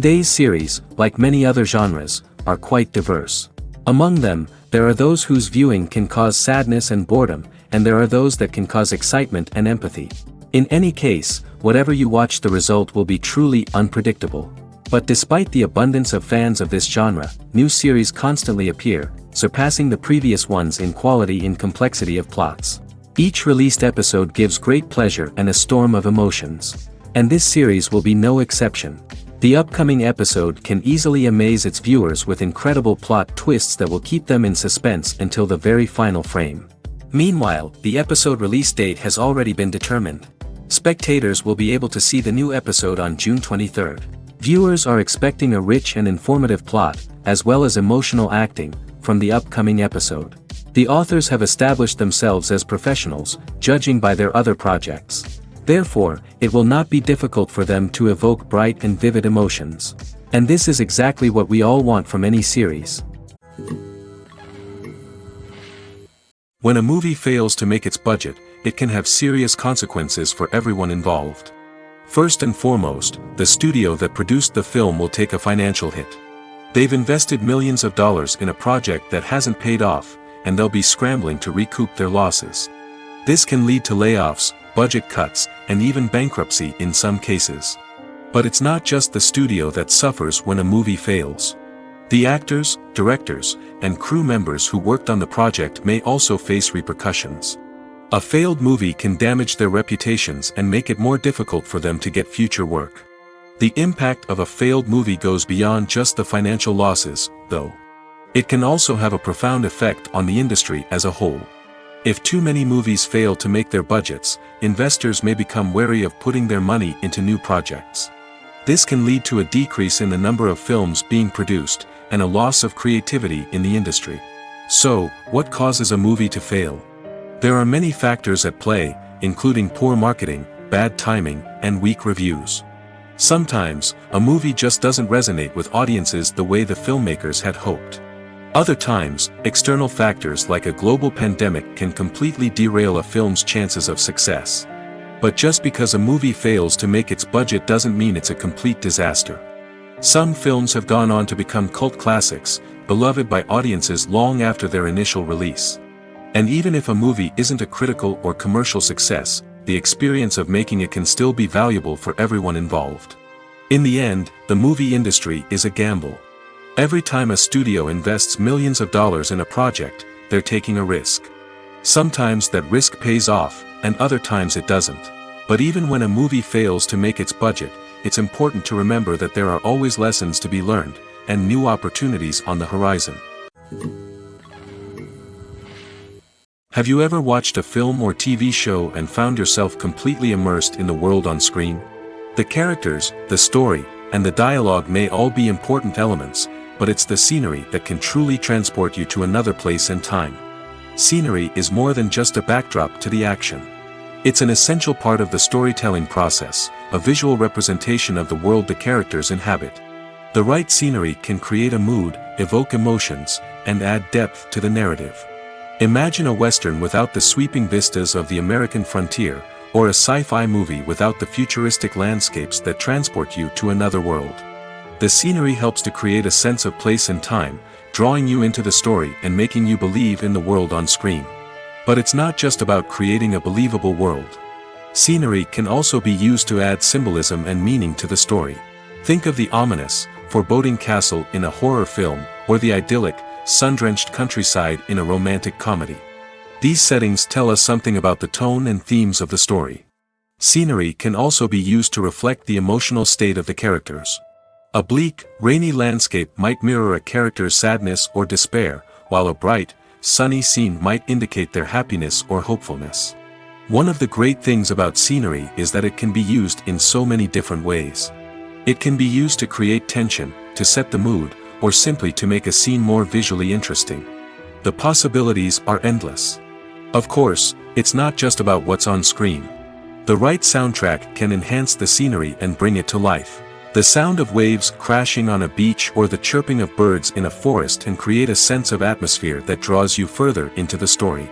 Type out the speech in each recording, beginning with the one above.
Today's series, like many other genres, are quite diverse. Among them, there are those whose viewing can cause sadness and boredom, and there are those that can cause excitement and empathy. In any case, whatever you watch, the result will be truly unpredictable. But despite the abundance of fans of this genre, new series constantly appear, surpassing the previous ones in quality and complexity of plots. Each released episode gives great pleasure and a storm of emotions. And this series will be no exception. The upcoming episode can easily amaze its viewers with incredible plot twists that will keep them in suspense until the very final frame. Meanwhile, the episode release date has already been determined. Spectators will be able to see the new episode on June 23rd. Viewers are expecting a rich and informative plot, as well as emotional acting, from the upcoming episode. The authors have established themselves as professionals, judging by their other projects. Therefore, it will not be difficult for them to evoke bright and vivid emotions. And this is exactly what we all want from any series. When a movie fails to make its budget, it can have serious consequences for everyone involved. First and foremost, the studio that produced the film will take a financial hit. They've invested millions of dollars in a project that hasn't paid off, and they'll be scrambling to recoup their losses. This can lead to layoffs, budget cuts, and even bankruptcy in some cases. But it's not just the studio that suffers when a movie fails. The actors, directors, and crew members who worked on the project may also face repercussions. A failed movie can damage their reputations and make it more difficult for them to get future work. The impact of a failed movie goes beyond just the financial losses, though. It can also have a profound effect on the industry as a whole. If too many movies fail to make their budgets, investors may become wary of putting their money into new projects. This can lead to a decrease in the number of films being produced, and a loss of creativity in the industry. So, what causes a movie to fail? There are many factors at play, including poor marketing, bad timing, and weak reviews. Sometimes, a movie just doesn't resonate with audiences the way the filmmakers had hoped. Other times, external factors like a global pandemic can completely derail a film's chances of success. But just because a movie fails to make its budget doesn't mean it's a complete disaster. Some films have gone on to become cult classics, beloved by audiences long after their initial release. And even if a movie isn't a critical or commercial success, the experience of making it can still be valuable for everyone involved. In the end, the movie industry is a gamble. Every time a studio invests millions of dollars in a project, they're taking a risk. Sometimes that risk pays off, and other times it doesn't. But even when a movie fails to make its budget, it's important to remember that there are always lessons to be learned, and new opportunities on the horizon. Have you ever watched a film or TV show and found yourself completely immersed in the world on screen? The characters, the story, and the dialogue may all be important elements, but it's the scenery that can truly transport you to another place and time. Scenery is more than just a backdrop to the action. It's an essential part of the storytelling process, a visual representation of the world the characters inhabit. The right scenery can create a mood, evoke emotions, and add depth to the narrative. Imagine a Western without the sweeping vistas of the American frontier, or a sci-fi movie without the futuristic landscapes that transport you to another world. The scenery helps to create a sense of place and time, drawing you into the story and making you believe in the world on screen. But it's not just about creating a believable world. Scenery can also be used to add symbolism and meaning to the story. Think of the ominous, foreboding castle in a horror film, or the idyllic, sun-drenched countryside in a romantic comedy. These settings tell us something about the tone and themes of the story. Scenery can also be used to reflect the emotional state of the characters. A bleak, rainy landscape might mirror a character's sadness or despair, while a bright, sunny scene might indicate their happiness or hopefulness. One of the great things about scenery is that it can be used in so many different ways. It can be used to create tension, to set the mood, or simply to make a scene more visually interesting. The possibilities are endless. Of course, it's not just about what's on screen. The right soundtrack can enhance the scenery and bring it to life. The sound of waves crashing on a beach or the chirping of birds in a forest can create a sense of atmosphere that draws you further into the story.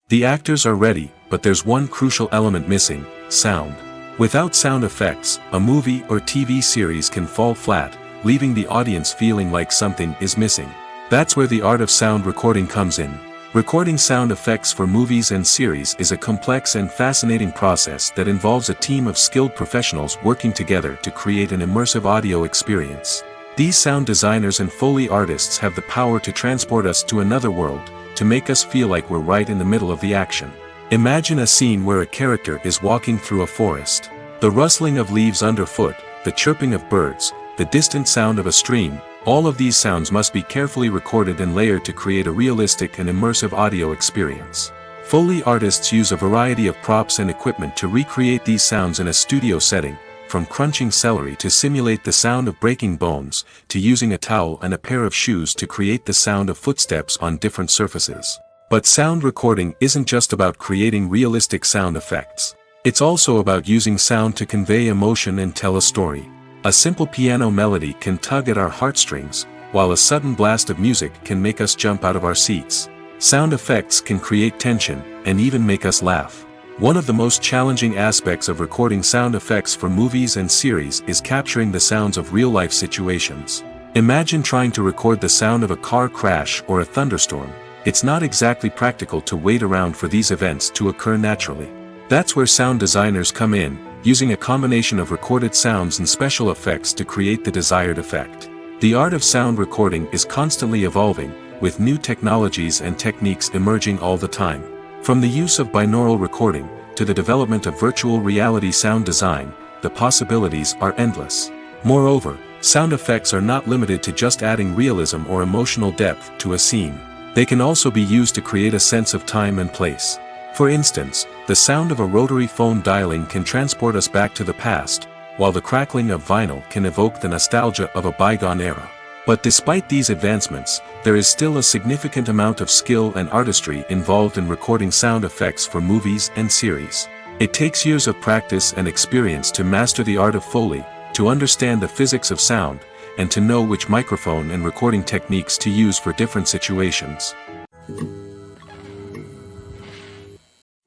The actors are ready, but there's one crucial element missing: sound. Without sound effects, a movie or TV series can fall flat, leaving the audience feeling like something is missing. That's where the art of sound recording comes in. Recording sound effects for movies and series is a complex and fascinating process that involves a team of skilled professionals working together to create an immersive audio experience. These sound designers and Foley artists have the power to transport us to another world, to make us feel like we're right in the middle of the action. Imagine a scene where a character is walking through a forest. The rustling of leaves underfoot, the chirping of birds, the distant sound of a stream, all of these sounds must be carefully recorded and layered to create a realistic and immersive audio experience. Foley artists use a variety of props and equipment to recreate these sounds in a studio setting, from crunching celery to simulate the sound of breaking bones, to using a towel and a pair of shoes to create the sound of footsteps on different surfaces. But sound recording isn't just about creating realistic sound effects. It's also about using sound to convey emotion and tell a story. A simple piano melody can tug at our heartstrings, while a sudden blast of music can make us jump out of our seats. Sound effects can create tension, and even make us laugh. One of the most challenging aspects of recording sound effects for movies and series is capturing the sounds of real-life situations. Imagine trying to record the sound of a car crash or a thunderstorm. It's not exactly practical to wait around for these events to occur naturally. That's where sound designers come in, using a combination of recorded sounds and special effects to create the desired effect. The art of sound recording is constantly evolving, with new technologies and techniques emerging all the time. From the use of binaural recording, to the development of virtual reality sound design, the possibilities are endless. Moreover, sound effects are not limited to just adding realism or emotional depth to a scene. They can also be used to create a sense of time and place. For instance, the sound of a rotary phone dialing can transport us back to the past, while the crackling of vinyl can evoke the nostalgia of a bygone era. But despite these advancements, there is still a significant amount of skill and artistry involved in recording sound effects for movies and series. It takes years of practice and experience to master the art of Foley, to understand the physics of sound, and to know which microphone and recording techniques to use for different situations.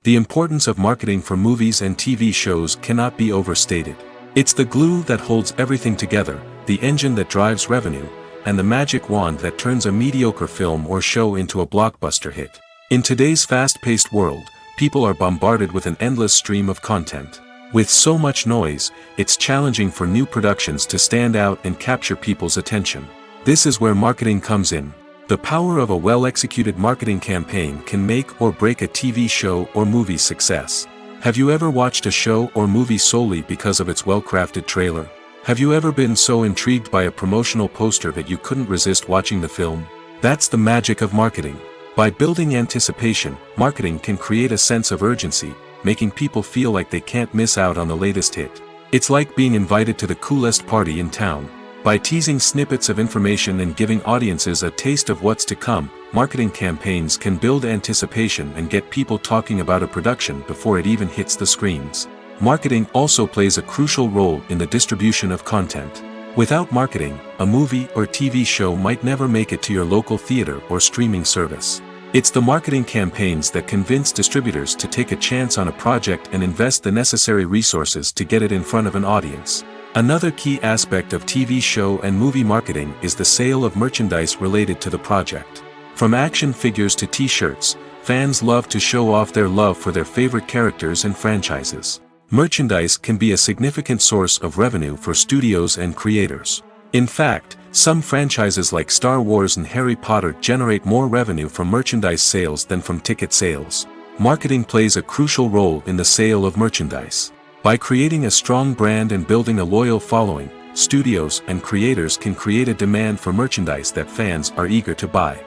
The importance of marketing for movies and TV shows cannot be overstated. It's the glue that holds everything together, the engine that drives revenue, and the magic wand that turns a mediocre film or show into a blockbuster hit. In today's fast-paced world, people are bombarded with an endless stream of content. With so much noise, it's challenging for new productions to stand out and capture people's attention. This is where marketing comes in. The power of a well-executed marketing campaign can make or break a TV show or movie's success. Have you ever watched a show or movie solely because of its well-crafted trailer? Have you ever been so intrigued by a promotional poster that you couldn't resist watching the film? That's the magic of marketing. By building anticipation, marketing can create a sense of urgency, making people feel like they can't miss out on the latest hit. It's like being invited to the coolest party in town. By teasing snippets of information and giving audiences a taste of what's to come, marketing campaigns can build anticipation and get people talking about a production before it even hits the screens. Marketing also plays a crucial role in the distribution of content. Without marketing, a movie or TV show might never make it to your local theater or streaming service. It's the marketing campaigns that convince distributors to take a chance on a project and invest the necessary resources to get it in front of an audience. Another key aspect of TV show and movie marketing is the sale of merchandise related to the project. From action figures to t-shirts, fans love to show off their love for their favorite characters and franchises. Merchandise can be a significant source of revenue for studios and creators. In fact, some franchises like Star Wars and Harry Potter generate more revenue from merchandise sales than from ticket sales. Marketing plays a crucial role in the sale of merchandise. By creating a strong brand and building a loyal following, studios and creators can create a demand for merchandise that fans are eager to buy.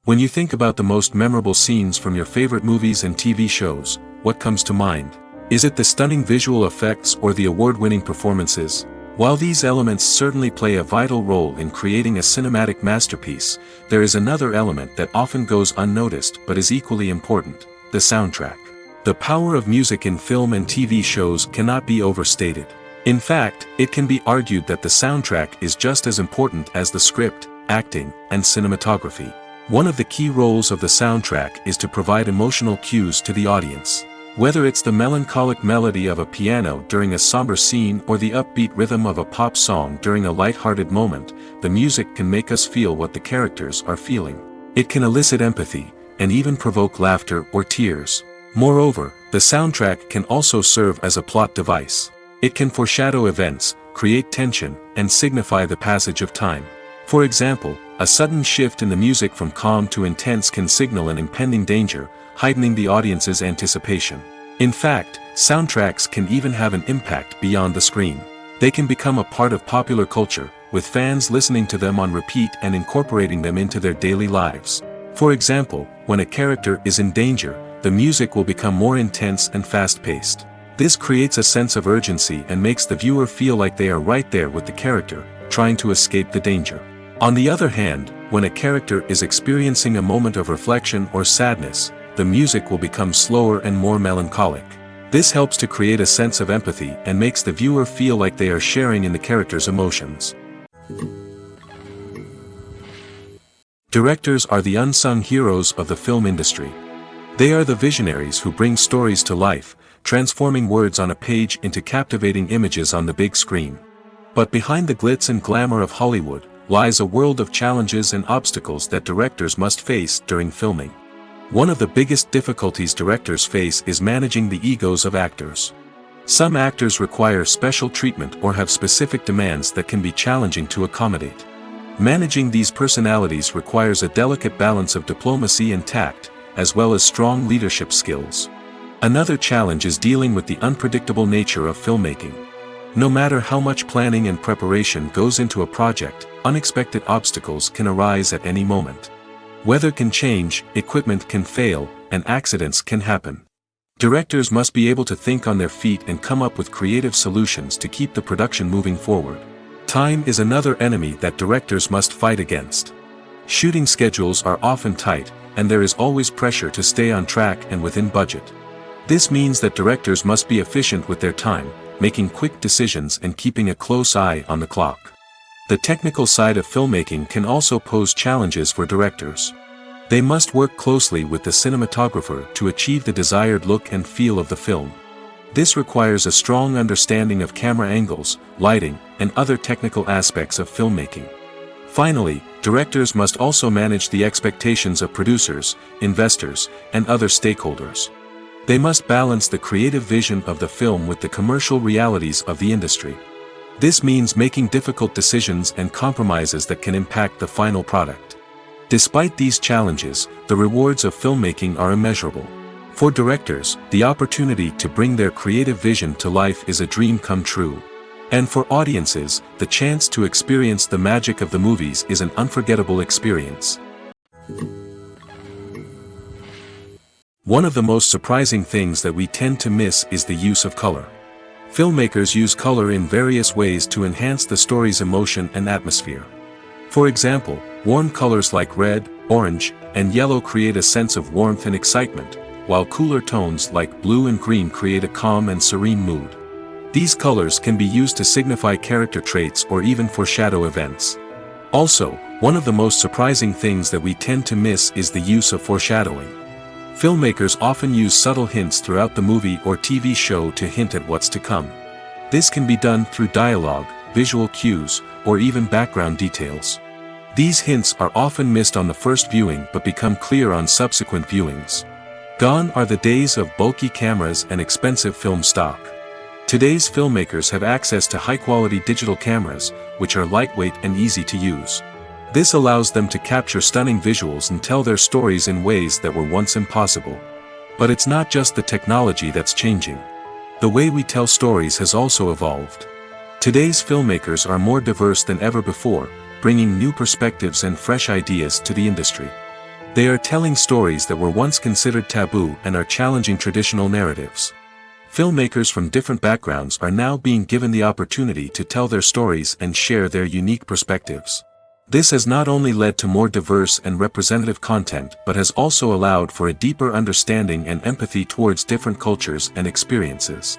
When you think about the most memorable scenes from your favorite movies and TV shows, what comes to mind? Is it the stunning visual effects or the award-winning performances? While these elements certainly play a vital role in creating a cinematic masterpiece, there is another element that often goes unnoticed but is equally important: the soundtrack. The power of music in film and TV shows cannot be overstated. In fact, it can be argued that the soundtrack is just as important as the script, acting, and cinematography. One of the key roles of the soundtrack is to provide emotional cues to the audience. Whether it's the melancholic melody of a piano during a somber scene or the upbeat rhythm of a pop song during a light-hearted moment, the music can make us feel what the characters are feeling. It can elicit empathy, and even provoke laughter or tears. Moreover, the soundtrack can also serve as a plot device. It can foreshadow events, create tension, and signify the passage of time. For example, a sudden shift in the music from calm to intense can signal an impending danger, heightening the audience's anticipation. In fact, soundtracks can even have an impact beyond the screen. They can become a part of popular culture, with fans listening to them on repeat and incorporating them into their daily lives. For example, when a character is in danger, the music will become more intense and fast-paced. This creates a sense of urgency and makes the viewer feel like they are right there with the character, trying to escape the danger. On the other hand, when a character is experiencing a moment of reflection or sadness, the music will become slower and more melancholic. This helps to create a sense of empathy and makes the viewer feel like they are sharing in the character's emotions. Directors are the unsung heroes of the film industry. They are the visionaries who bring stories to life, transforming words on a page into captivating images on the big screen. But behind the glitz and glamour of Hollywood lies a world of challenges and obstacles that directors must face during filming. One of the biggest difficulties directors face is managing the egos of actors. Some actors require special treatment or have specific demands that can be challenging to accommodate. Managing these personalities requires a delicate balance of diplomacy and tact, as well as strong leadership skills. Another challenge is dealing with the unpredictable nature of filmmaking. No matter how much planning and preparation goes into a project, unexpected obstacles can arise at any moment. Weather can change, equipment can fail, and accidents can happen. Directors must be able to think on their feet and come up with creative solutions to keep the production moving forward. Time is another enemy that directors must fight against. Shooting schedules are often tight, and there is always pressure to stay on track and within budget. This means that directors must be efficient with their time, making quick decisions and keeping a close eye on the clock. The technical side of filmmaking can also pose challenges for directors. They must work closely with the cinematographer to achieve the desired look and feel of the film. This requires a strong understanding of camera angles, lighting, and other technical aspects of filmmaking. Finally, directors must also manage the expectations of producers, investors, and other stakeholders. They must balance the creative vision of the film with the commercial realities of the industry. This means making difficult decisions and compromises that can impact the final product. Despite these challenges, the rewards of filmmaking are immeasurable. For directors, the opportunity to bring their creative vision to life is a dream come true. And for audiences, the chance to experience the magic of the movies is an unforgettable experience. One of the most surprising things that we tend to miss is the use of color. Filmmakers use color in various ways to enhance the story's emotion and atmosphere. For example, warm colors like red, orange, and yellow create a sense of warmth and excitement, while cooler tones like blue and green create a calm and serene mood. These colors can be used to signify character traits or even foreshadow events. Also, one of the most surprising things that we tend to miss is the use of foreshadowing. Filmmakers often use subtle hints throughout the movie or TV show to hint at what's to come. This can be done through dialogue, visual cues, or even background details. These hints are often missed on the first viewing but become clear on subsequent viewings. Gone are the days of bulky cameras and expensive film stock. Today's filmmakers have access to high-quality digital cameras, which are lightweight and easy to use. This allows them to capture stunning visuals and tell their stories in ways that were once impossible. But it's not just the technology that's changing. The way we tell stories has also evolved. Today's filmmakers are more diverse than ever before, bringing new perspectives and fresh ideas to the industry. They are telling stories that were once considered taboo and are challenging traditional narratives. Filmmakers from different backgrounds are now being given the opportunity to tell their stories and share their unique perspectives. This has not only led to more diverse and representative content but has also allowed for a deeper understanding and empathy towards different cultures and experiences.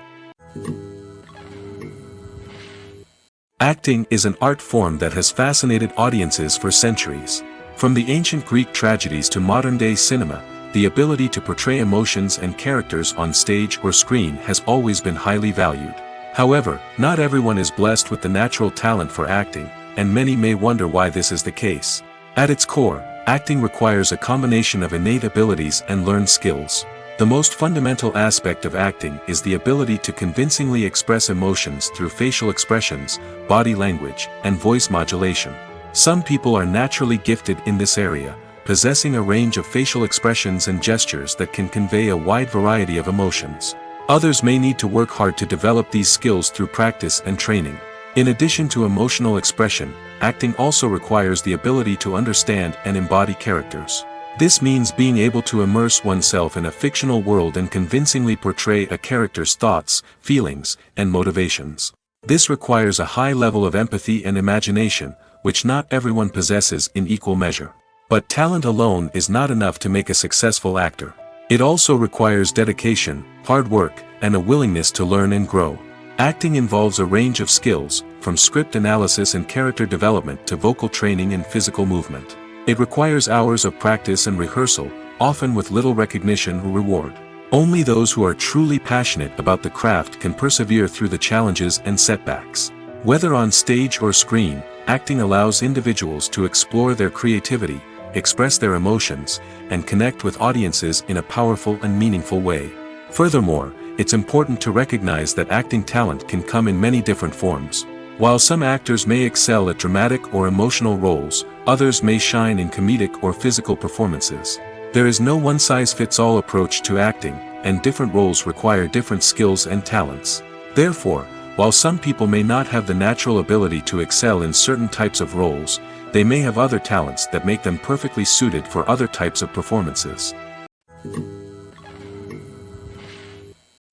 Acting is an art form that has fascinated audiences for centuries. From the ancient Greek tragedies to modern-day cinema, the ability to portray emotions and characters on stage or screen has always been highly valued. However, not everyone is blessed with the natural talent for acting, and many may wonder why this is the case. At its core, acting requires a combination of innate abilities and learned skills. The most fundamental aspect of acting is the ability to convincingly express emotions through facial expressions, body language, and voice modulation. Some people are naturally gifted in this area, possessing a range of facial expressions and gestures that can convey a wide variety of emotions. Others may need to work hard to develop these skills through practice and training. In addition to emotional expression, acting also requires the ability to understand and embody characters. This means being able to immerse oneself in a fictional world and convincingly portray a character's thoughts, feelings, and motivations. This requires a high level of empathy and imagination, which not everyone possesses in equal measure. But talent alone is not enough to make a successful actor. It also requires dedication, hard work, and a willingness to learn and grow. Acting involves a range of skills, from script analysis and character development to vocal training and physical movement. It requires hours of practice and rehearsal, often with little recognition or reward. Only those who are truly passionate about the craft can persevere through the challenges and setbacks. Whether on stage or screen, acting allows individuals to explore their creativity, express their emotions, and connect with audiences in a powerful and meaningful way. Furthermore, it's important to recognize that acting talent can come in many different forms. While some actors may excel at dramatic or emotional roles, others may shine in comedic or physical performances. There is no one-size-fits-all approach to acting, and different roles require different skills and talents. Therefore, while some people may not have the natural ability to excel in certain types of roles, they may have other talents that make them perfectly suited for other types of performances.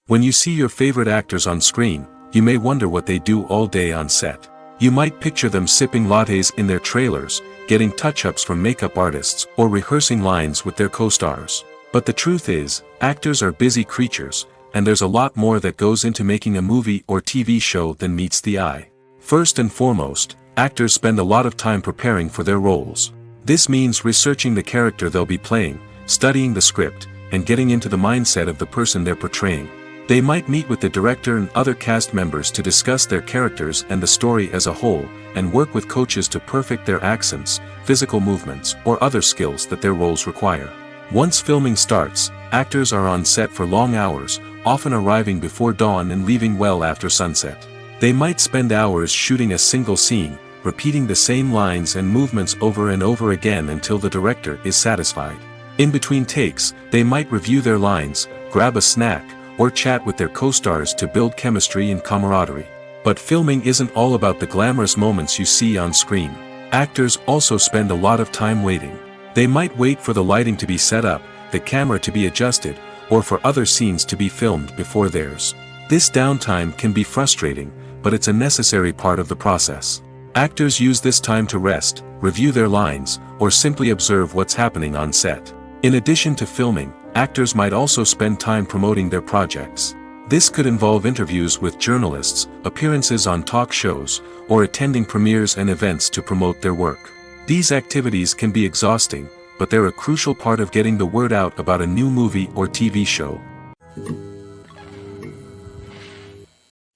When you see your favorite actors on screen, you may wonder what they do all day on set. You might picture them sipping lattes in their trailers, getting touch-ups from makeup artists, or rehearsing lines with their co-stars. But the truth is, actors are busy creatures, and there's a lot more that goes into making a movie or TV show than meets the eye. First and foremost, actors spend a lot of time preparing for their roles. This means researching the character they'll be playing, studying the script, and getting into the mindset of the person they're portraying. They might meet with the director and other cast members to discuss their characters and the story as a whole, and work with coaches to perfect their accents, physical movements, or other skills that their roles require. Once filming starts, actors are on set for long hours, often arriving before dawn and leaving well after sunset. They might spend hours shooting a single scene, repeating the same lines and movements over and over again until the director is satisfied. In between takes, they might review their lines, grab a snack, or chat with their co-stars to build chemistry and camaraderie. But filming isn't all about the glamorous moments you see on screen. Actors also spend a lot of time waiting. They might wait for the lighting to be set up, the camera to be adjusted, or for other scenes to be filmed before theirs. This downtime can be frustrating, but it's a necessary part of the process. Actors use this time to rest, review their lines, or simply observe what's happening on set. In addition to filming, actors might also spend time promoting their projects. This could involve interviews with journalists, appearances on talk shows, or attending premieres and events to promote their work. These activities can be exhausting, but they're a crucial part of getting the word out about a new movie or TV show.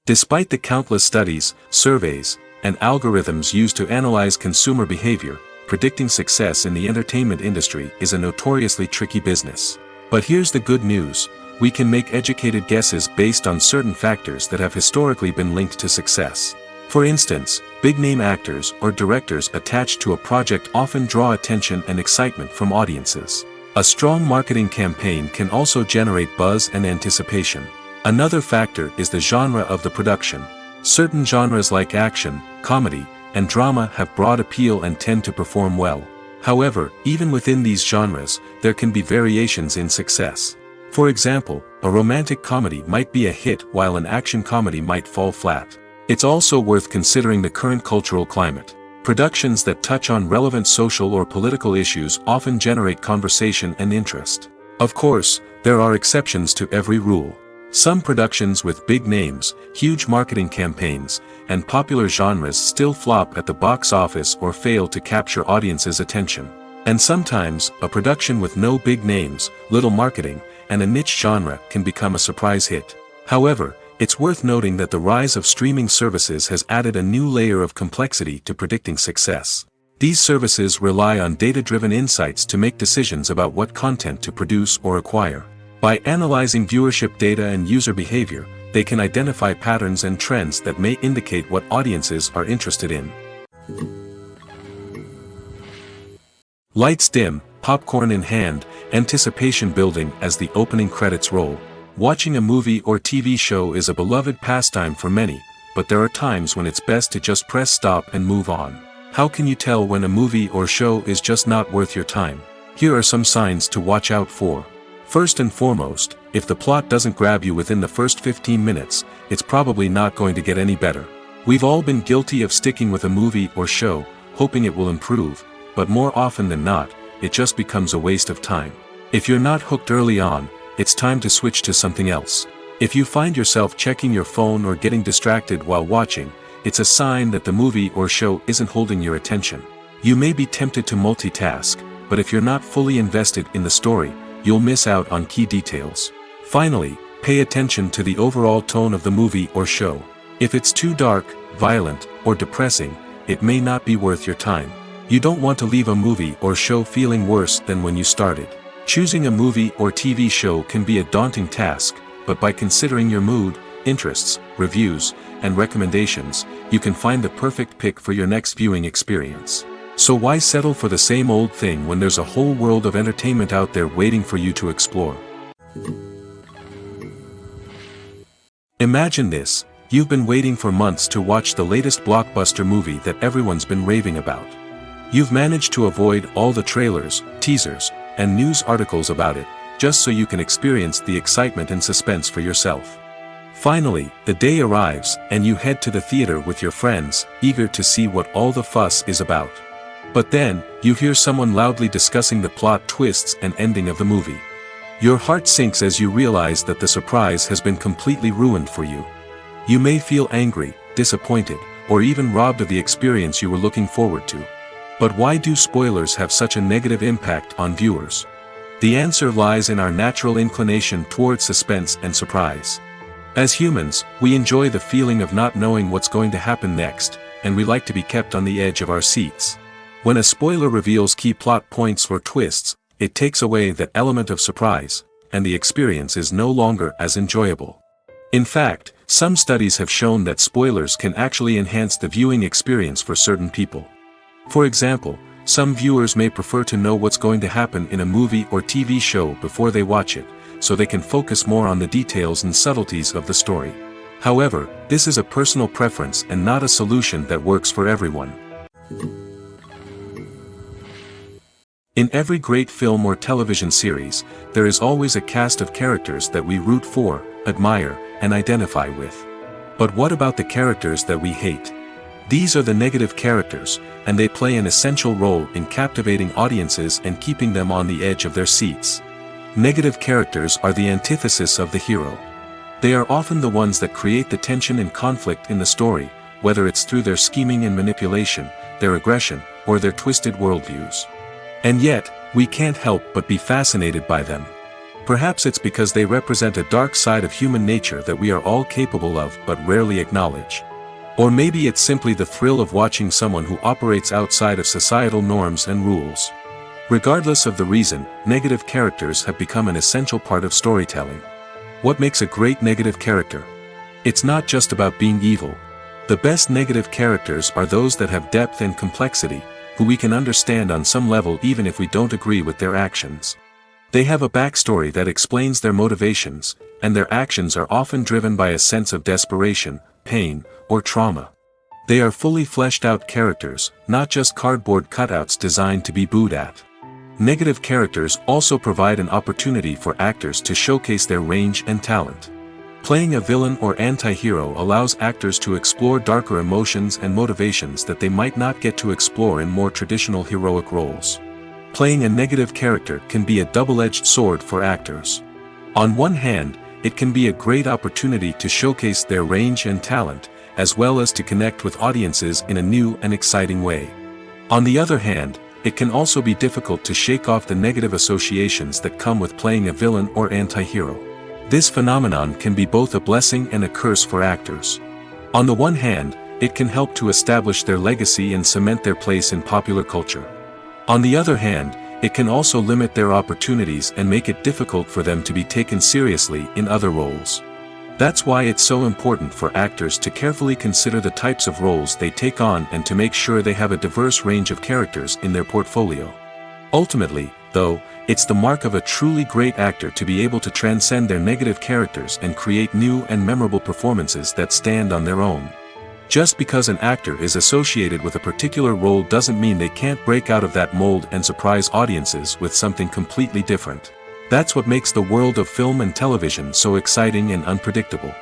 Despite the countless studies, surveys, and algorithms used to analyze consumer behavior, predicting success in the entertainment industry is a notoriously tricky business. But here's the good news: we can make educated guesses based on certain factors that have historically been linked to success. For instance, big-name actors or directors attached to a project often draw attention and excitement from audiences. A strong marketing campaign can also generate buzz and anticipation. Another factor is the genre of the production. Certain genres like action, comedy, and drama have broad appeal and tend to perform well. However, even within these genres, there can be variations in success. For example, a romantic comedy might be a hit while an action comedy might fall flat. It's also worth considering the current cultural climate. Productions that touch on relevant social or political issues often generate conversation and interest. Of course, there are exceptions to every rule. Some productions with big names, huge marketing campaigns, and popular genres still flop at the box office or fail to capture audiences' attention. And sometimes, a production with no big names, little marketing, and a niche genre can become a surprise hit. However, it's worth noting that the rise of streaming services has added a new layer of complexity to predicting success. These services rely on data-driven insights to make decisions about what content to produce or acquire. By analyzing viewership data and user behavior, they can identify patterns and trends that may indicate what audiences are interested in. Lights dim, popcorn in hand, anticipation building as the opening credits roll. Watching a movie or TV show is a beloved pastime for many, but there are times when it's best to just press stop and move on. How can you tell when a movie or show is just not worth your time? Here are some signs to watch out for. First and foremost, if the plot doesn't grab you within the first 15 minutes, it's probably not going to get any better. We've all been guilty of sticking with a movie or show, hoping it will improve, but more often than not, it just becomes a waste of time. If you're not hooked early on, it's time to switch to something else. If you find yourself checking your phone or getting distracted while watching, it's a sign that the movie or show isn't holding your attention. You may be tempted to multitask, but if you're not fully invested in the story, you'll miss out on key details. Finally, pay attention to the overall tone of the movie or show. If it's too dark, violent, or depressing, it may not be worth your time. You don't want to leave a movie or show feeling worse than when you started. Choosing a movie or TV show can be a daunting task, but by considering your mood, interests, reviews, and recommendations, you can find the perfect pick for your next viewing experience. So why settle for the same old thing when there's a whole world of entertainment out there waiting for you to explore? Imagine this: you've been waiting for months to watch the latest blockbuster movie that everyone's been raving about. You've managed to avoid all the trailers, teasers, and news articles about it, just so you can experience the excitement and suspense for yourself. Finally, the day arrives, and you head to the theater with your friends, eager to see what all the fuss is about. But then, you hear someone loudly discussing the plot twists and ending of the movie. Your heart sinks as you realize that the surprise has been completely ruined for you. You may feel angry, disappointed, or even robbed of the experience you were looking forward to. But why do spoilers have such a negative impact on viewers? The answer lies in our natural inclination toward suspense and surprise. As humans, we enjoy the feeling of not knowing what's going to happen next, and we like to be kept on the edge of our seats. When a spoiler reveals key plot points or twists, it takes away that element of surprise, and the experience is no longer as enjoyable. In fact, some studies have shown that spoilers can actually enhance the viewing experience for certain people. For example, some viewers may prefer to know what's going to happen in a movie or TV show before they watch it, so they can focus more on the details and subtleties of the story. However, this is a personal preference and not a solution that works for everyone. In every great film or television series, there is always a cast of characters that we root for, admire, and identify with. But what about the characters that we hate? These are the negative characters, and they play an essential role in captivating audiences and keeping them on the edge of their seats. Negative characters are the antithesis of the hero. They are often the ones that create the tension and conflict in the story, whether it's through their scheming and manipulation, their aggression, or their twisted worldviews. And yet, we can't help but be fascinated by them. Perhaps it's because they represent a dark side of human nature that we are all capable of but rarely acknowledge. Or maybe it's simply the thrill of watching someone who operates outside of societal norms and rules. Regardless of the reason, negative characters have become an essential part of storytelling. What makes a great negative character? It's not just about being evil. The best negative characters are those that have depth and complexity, who we can understand on some level even if we don't agree with their actions. They have a backstory that explains their motivations, and their actions are often driven by a sense of desperation, pain, or trauma. They are fully fleshed out characters, not just cardboard cutouts designed to be booed at. Negative characters also provide an opportunity for actors to showcase their range and talent. Playing a villain or anti-hero allows actors to explore darker emotions and motivations that they might not get to explore in more traditional heroic roles. Playing a negative character can be a double-edged sword for actors. On one hand, it can be a great opportunity to showcase their range and talent, as well as to connect with audiences in a new and exciting way. On the other hand, it can also be difficult to shake off the negative associations that come with playing a villain or anti-hero. This phenomenon can be both a blessing and a curse for actors. On the one hand, it can help to establish their legacy and cement their place in popular culture. On the other hand, it can also limit their opportunities and make it difficult for them to be taken seriously in other roles. That's why it's so important for actors to carefully consider the types of roles they take on and to make sure they have a diverse range of characters in their portfolio. Ultimately, though, it's the mark of a truly great actor to be able to transcend their negative characters and create new and memorable performances that stand on their own. Just because an actor is associated with a particular role doesn't mean they can't break out of that mold and surprise audiences with something completely different. That's what makes the world of film and television so exciting and unpredictable.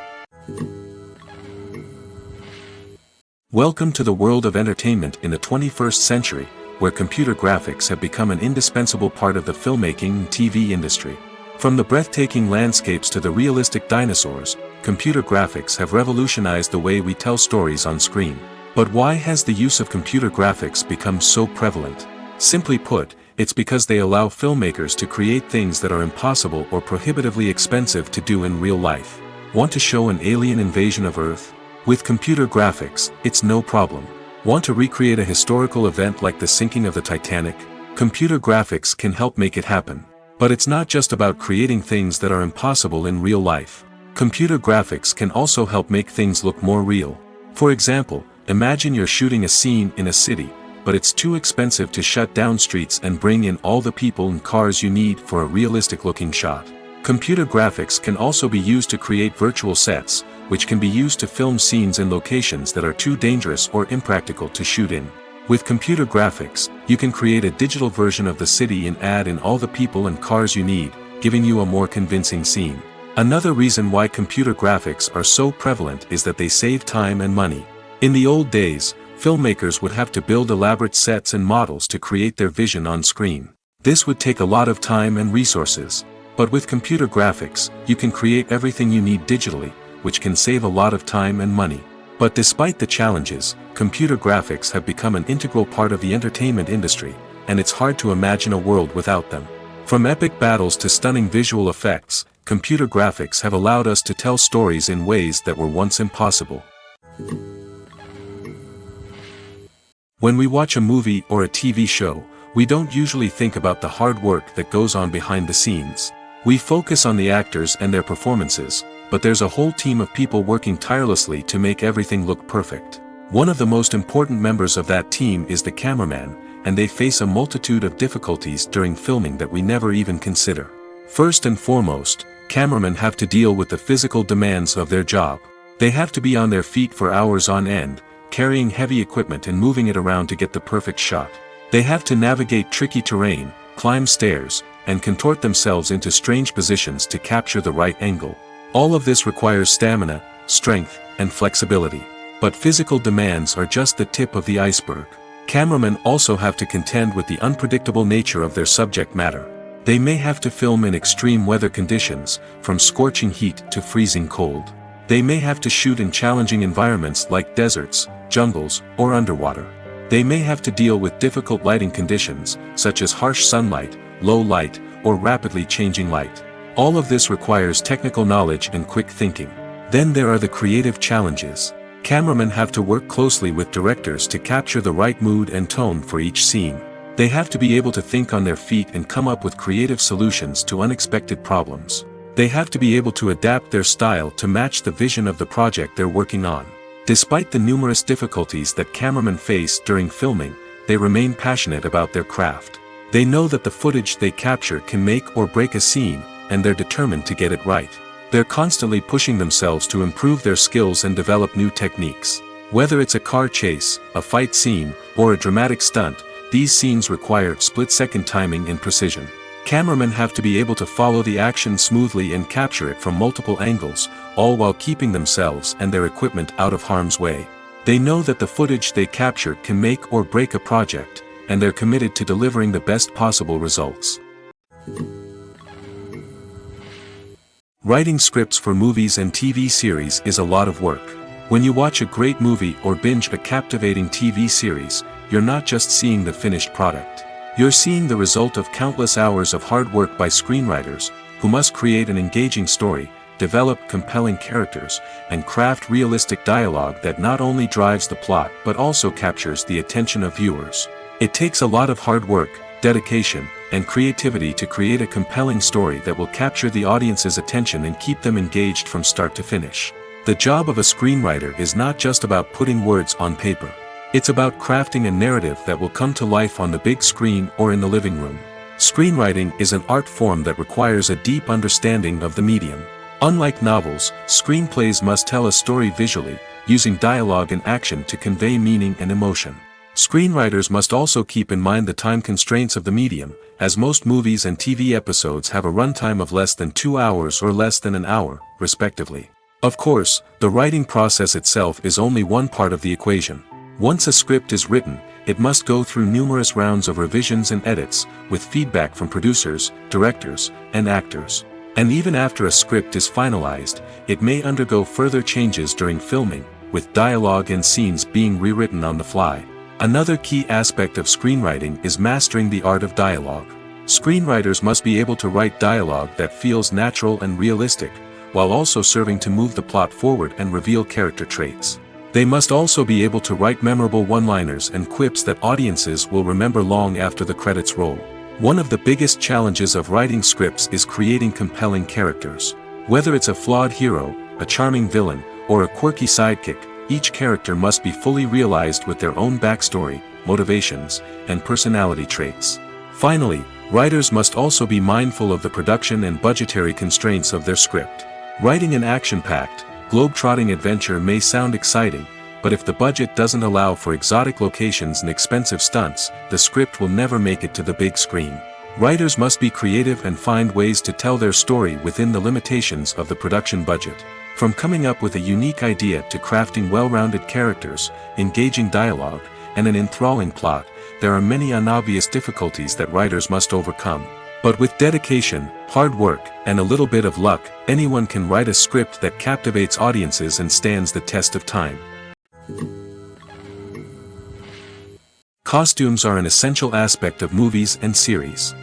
Welcome to the world of entertainment in the 21st century, where computer graphics have become an indispensable part of the filmmaking and TV industry. From the breathtaking landscapes to the realistic dinosaurs, computer graphics have revolutionized the way we tell stories on screen. But why has the use of computer graphics become so prevalent? Simply put, it's because they allow filmmakers to create things that are impossible or prohibitively expensive to do in real life. Want to show an alien invasion of Earth? With computer graphics, it's no problem. Want to recreate a historical event like the sinking of the Titanic? Computer graphics can help make it happen. But it's not just about creating things that are impossible in real life. Computer graphics can also help make things look more real. For example, imagine you're shooting a scene in a city, but it's too expensive to shut down streets and bring in all the people and cars you need for a realistic-looking shot. Computer graphics can also be used to create virtual sets, which can be used to film scenes in locations that are too dangerous or impractical to shoot in. With computer graphics, you can create a digital version of the city and add in all the people and cars you need, giving you a more convincing scene. Another reason why computer graphics are so prevalent is that they save time and money. In the old days, filmmakers would have to build elaborate sets and models to create their vision on screen. This would take a lot of time and resources. But with computer graphics, you can create everything you need digitally, which can save a lot of time and money. But despite the challenges, computer graphics have become an integral part of the entertainment industry, and it's hard to imagine a world without them. From epic battles to stunning visual effects, computer graphics have allowed us to tell stories in ways that were once impossible. When we watch a movie or a TV show, we don't usually think about the hard work that goes on behind the scenes. We focus on the actors and their performances, but there's a whole team of people working tirelessly to make everything look perfect. One of the most important members of that team is the cameraman, and they face a multitude of difficulties during filming that we never even consider. First and foremost, cameramen have to deal with the physical demands of their job. They have to be on their feet for hours on end, carrying heavy equipment and moving it around to get the perfect shot. They have to navigate tricky terrain, climb stairs, and contort themselves into strange positions to capture the right angle. All of this requires stamina, strength, and flexibility. But physical demands are just the tip of the iceberg. Cameramen also have to contend with the unpredictable nature of their subject matter. They may have to film in extreme weather conditions, from scorching heat to freezing cold. They may have to shoot in challenging environments like deserts, jungles, or underwater. They may have to deal with difficult lighting conditions, such as harsh sunlight, low light, or rapidly changing light. All of this requires technical knowledge and quick thinking. Then there are the creative challenges. Cameramen have to work closely with directors to capture the right mood and tone for each scene. They have to be able to think on their feet and come up with creative solutions to unexpected problems. They have to be able to adapt their style to match the vision of the project they're working on. Despite the numerous difficulties that cameramen face during filming, they remain passionate about their craft. They know that the footage they capture can make or break a scene, and they're determined to get it right. They're constantly pushing themselves to improve their skills and develop new techniques. Whether it's a car chase, a fight scene, or a dramatic stunt, these scenes require split-second timing and precision. Cameramen have to be able to follow the action smoothly and capture it from multiple angles, all while keeping themselves and their equipment out of harm's way. They know that the footage they capture can make or break a project, and they're committed to delivering the best possible results. Writing scripts for movies and TV series is a lot of work. When you watch a great movie or binge a captivating TV series, you're not just seeing the finished product. You're seeing the result of countless hours of hard work by screenwriters, who must create an engaging story, develop compelling characters, and craft realistic dialogue that not only drives the plot but also captures the attention of viewers. It takes a lot of hard work, dedication, and creativity to create a compelling story that will capture the audience's attention and keep them engaged from start to finish. The job of a screenwriter is not just about putting words on paper. It's about crafting a narrative that will come to life on the big screen or in the living room. Screenwriting is an art form that requires a deep understanding of the medium. Unlike novels, screenplays must tell a story visually, using dialogue and action to convey meaning and emotion. Screenwriters must also keep in mind the time constraints of the medium, as most movies and TV episodes have a runtime of less than 2 hours or less than an hour, respectively. Of course, the writing process itself is only one part of the equation. Once a script is written, it must go through numerous rounds of revisions and edits, with feedback from producers, directors, and actors. And even after a script is finalized, it may undergo further changes during filming, with dialogue and scenes being rewritten on the fly. Another key aspect of screenwriting is mastering the art of dialogue. Screenwriters must be able to write dialogue that feels natural and realistic, while also serving to move the plot forward and reveal character traits. They must also be able to write memorable one-liners and quips that audiences will remember long after the credits roll. One of the biggest challenges of writing scripts is creating compelling characters. Whether it's a flawed hero, a charming villain, or a quirky sidekick, each character must be fully realized with their own backstory, motivations, and personality traits. Finally, writers must also be mindful of the production and budgetary constraints of their script. Writing an action-packed, globe-trotting adventure may sound exciting, but if the budget doesn't allow for exotic locations and expensive stunts, the script will never make it to the big screen. Writers must be creative and find ways to tell their story within the limitations of the production budget. From coming up with a unique idea to crafting well-rounded characters, engaging dialogue, and an enthralling plot, there are many unobvious difficulties that writers must overcome. But with dedication, hard work, and a little bit of luck, anyone can write a script that captivates audiences and stands the test of time. Costumes are an essential aspect of movies and series.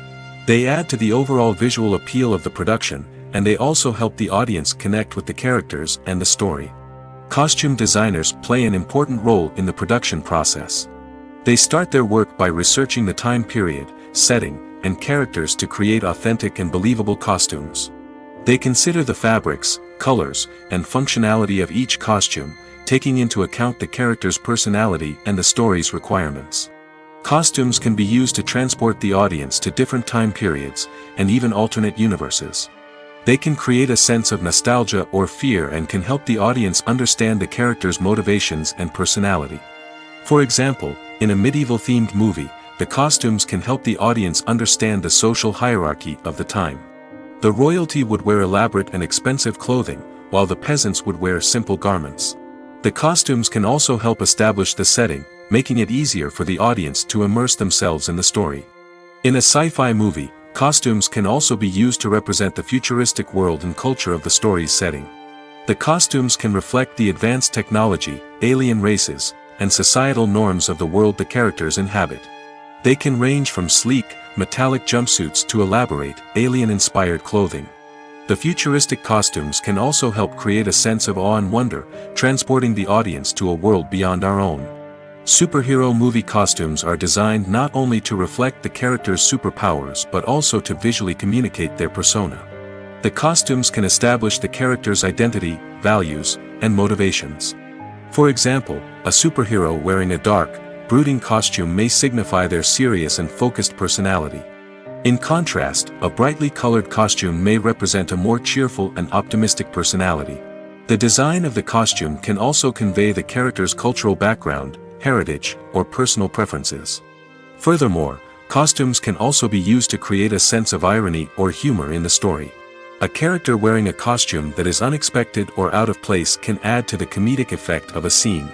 They add to the overall visual appeal of the production, and they also help the audience connect with the characters and the story. Costume designers play an important role in the production process. They start their work by researching the time period, setting, and characters to create authentic and believable costumes. They consider the fabrics, colors, and functionality of each costume, taking into account the character's personality and the story's requirements. Costumes can be used to transport the audience to different time periods, and even alternate universes. They can create a sense of nostalgia or fear and can help the audience understand the character's motivations and personality. For example, in a medieval-themed movie, the costumes can help the audience understand the social hierarchy of the time. The royalty would wear elaborate and expensive clothing, while the peasants would wear simple garments. The costumes can also help establish the setting, making it easier for the audience to immerse themselves in the story. In a sci-fi movie, costumes can also be used to represent the futuristic world and culture of the story's setting. The costumes can reflect the advanced technology, alien races, and societal norms of the world the characters inhabit. They can range from sleek, metallic jumpsuits to elaborate, alien-inspired clothing. The futuristic costumes can also help create a sense of awe and wonder, transporting the audience to a world beyond our own. Superhero movie costumes are designed not only to reflect the character's superpowers but also to visually communicate their persona. The costumes can establish the character's identity, values, and motivations. For example, a superhero wearing a dark, brooding costume may signify their serious and focused personality. In contrast, a brightly colored costume may represent a more cheerful and optimistic personality. The design of the costume can also convey the character's cultural background, heritage, or personal preferences. Furthermore, costumes can also be used to create a sense of irony or humor in the story. A character wearing a costume that is unexpected or out of place can add to the comedic effect of a scene.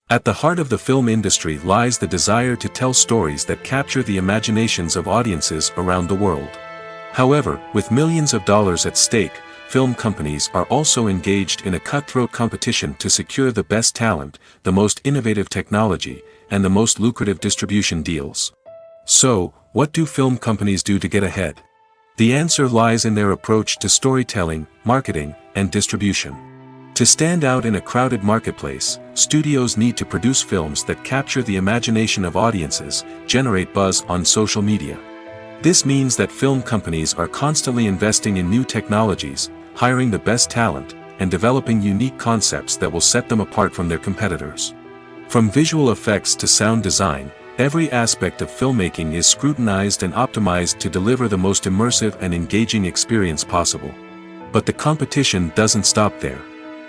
At the heart of the film industry lies the desire to tell stories that capture the imaginations of audiences around the world. However, with millions of dollars at stake, film companies are also engaged in a cutthroat competition to secure the best talent, the most innovative technology, and the most lucrative distribution deals. So, what do film companies do to get ahead? The answer lies in their approach to storytelling, marketing, and distribution. To stand out in a crowded marketplace, studios need to produce films that capture the imagination of audiences, generate buzz on social media. This means that film companies are constantly investing in new technologies, hiring the best talent, and developing unique concepts that will set them apart from their competitors. From visual effects to sound design, every aspect of filmmaking is scrutinized and optimized to deliver the most immersive and engaging experience possible. But the competition doesn't stop there.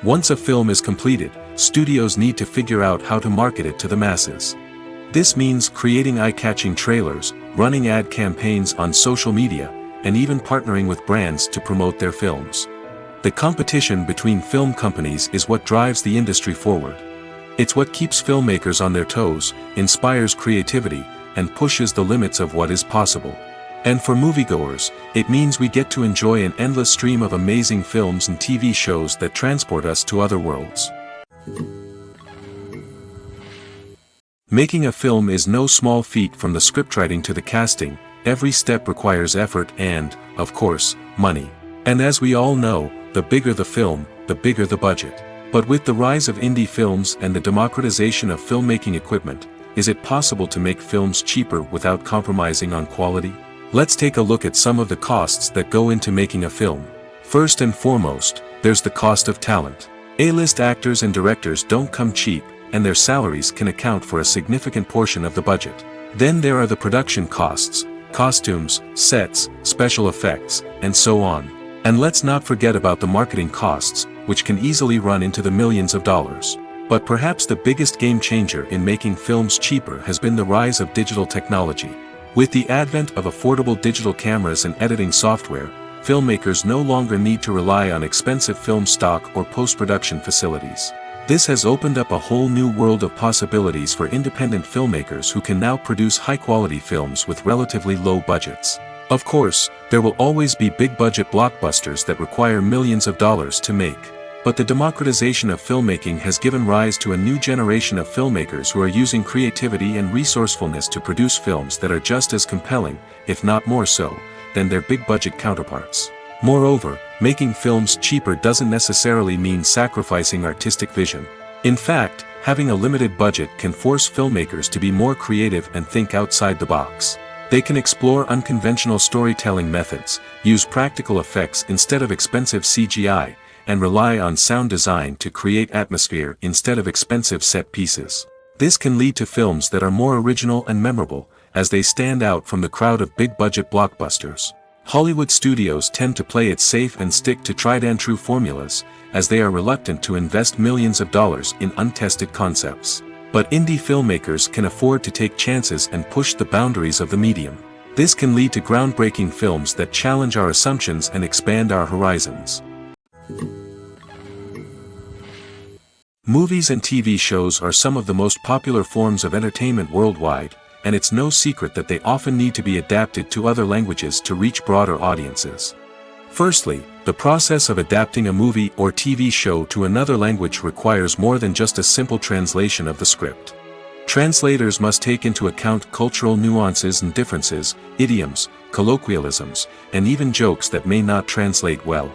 Once a film is completed, studios need to figure out how to market it to the masses. This means creating eye-catching trailers, running ad campaigns on social media, and even partnering with brands to promote their films. The competition between film companies is what drives the industry forward. It's what keeps filmmakers on their toes, inspires creativity, and pushes the limits of what is possible. And for moviegoers, it means we get to enjoy an endless stream of amazing films and TV shows that transport us to other worlds. Making a film is no small feat. From the scriptwriting to the casting, every step requires effort and, of course, money. And as we all know, the bigger the film, the bigger the budget. But with the rise of indie films and the democratization of filmmaking equipment, is it possible to make films cheaper without compromising on quality? Let's take a look at some of the costs that go into making a film. First and foremost, there's the cost of talent. A-list actors and directors don't come cheap, and their salaries can account for a significant portion of the budget. Then there are the production costs, costumes, sets, special effects, and so on. And let's not forget about the marketing costs, which can easily run into the millions of dollars. But perhaps the biggest game changer in making films cheaper has been the rise of digital technology. With the advent of affordable digital cameras and editing software, filmmakers no longer need to rely on expensive film stock or post-production facilities. This has opened up a whole new world of possibilities for independent filmmakers who can now produce high-quality films with relatively low budgets. Of course, there will always be big-budget blockbusters that require millions of dollars to make. But the democratization of filmmaking has given rise to a new generation of filmmakers who are using creativity and resourcefulness to produce films that are just as compelling, if not more so, than their big-budget counterparts. Moreover, making films cheaper doesn't necessarily mean sacrificing artistic vision. In fact, having a limited budget can force filmmakers to be more creative and think outside the box. They can explore unconventional storytelling methods, use practical effects instead of expensive CGI, and rely on sound design to create atmosphere instead of expensive set pieces. This can lead to films that are more original and memorable, as they stand out from the crowd of big-budget blockbusters. Hollywood studios tend to play it safe and stick to tried-and-true formulas, as they are reluctant to invest millions of dollars in untested concepts. But indie filmmakers can afford to take chances and push the boundaries of the medium. This can lead to groundbreaking films that challenge our assumptions and expand our horizons. Movies and TV shows are some of the most popular forms of entertainment worldwide, and it's no secret that they often need to be adapted to other languages to reach broader audiences. Firstly, the process of adapting a movie or TV show to another language requires more than just a simple translation of the script. Translators must take into account cultural nuances and differences, idioms, colloquialisms, and even jokes that may not translate well.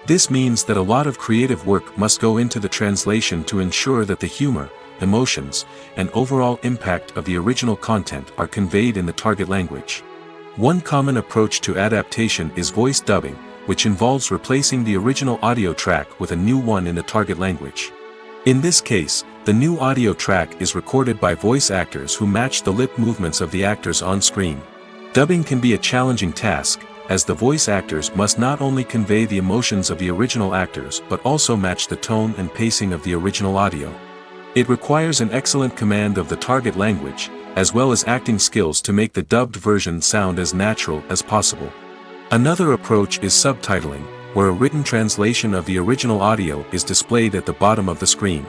This means that a lot of creative work must go into the translation to ensure that the humor, emotions, and overall impact of the original content are conveyed in the target language. One common approach to adaptation is voice dubbing, which involves replacing the original audio track with a new one in the target language. In this case, the new audio track is recorded by voice actors who match the lip movements of the actors on screen. Dubbing can be a challenging task, as the voice actors must not only convey the emotions of the original actors but also match the tone and pacing of the original audio. It requires an excellent command of the target language, as well as acting skills to make the dubbed version sound as natural as possible. Another approach is subtitling, where a written translation of the original audio is displayed at the bottom of the screen.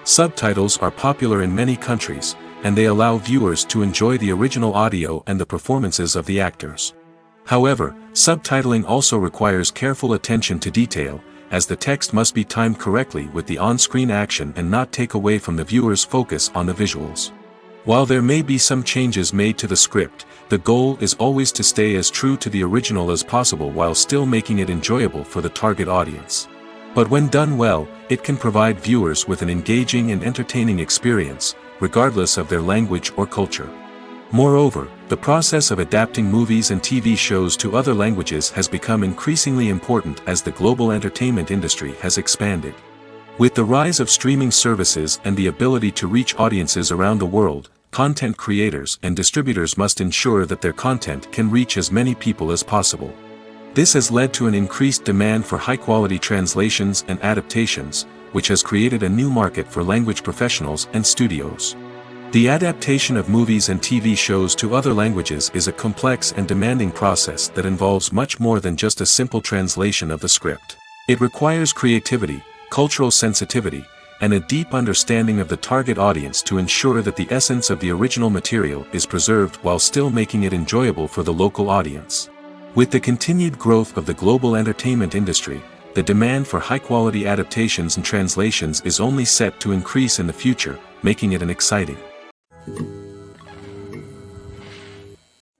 Subtitles are popular in many countries, and they allow viewers to enjoy the original audio and the performances of the actors. However, subtitling also requires careful attention to detail, as the text must be timed correctly with the on-screen action and not take away from the viewer's focus on the visuals. While there may be some changes made to the script, the goal is always to stay as true to the original as possible while still making it enjoyable for the target audience. But when done well, it can provide viewers with an engaging and entertaining experience, regardless of their language or culture. Moreover, the process of adapting movies and TV shows to other languages has become increasingly important as the global entertainment industry has expanded. With the rise of streaming services and the ability to reach audiences around the world, content creators and distributors must ensure that their content can reach as many people as possible. This has led to an increased demand for high-quality translations and adaptations, which has created a new market for language professionals and studios. The adaptation of movies and TV shows to other languages is a complex and demanding process that involves much more than just a simple translation of the script. It requires creativity, cultural sensitivity, and a deep understanding of the target audience to ensure that the essence of the original material is preserved while still making it enjoyable for the local audience. With the continued growth of the global entertainment industry, the demand for high-quality adaptations and translations is only set to increase in the future, making it an exciting.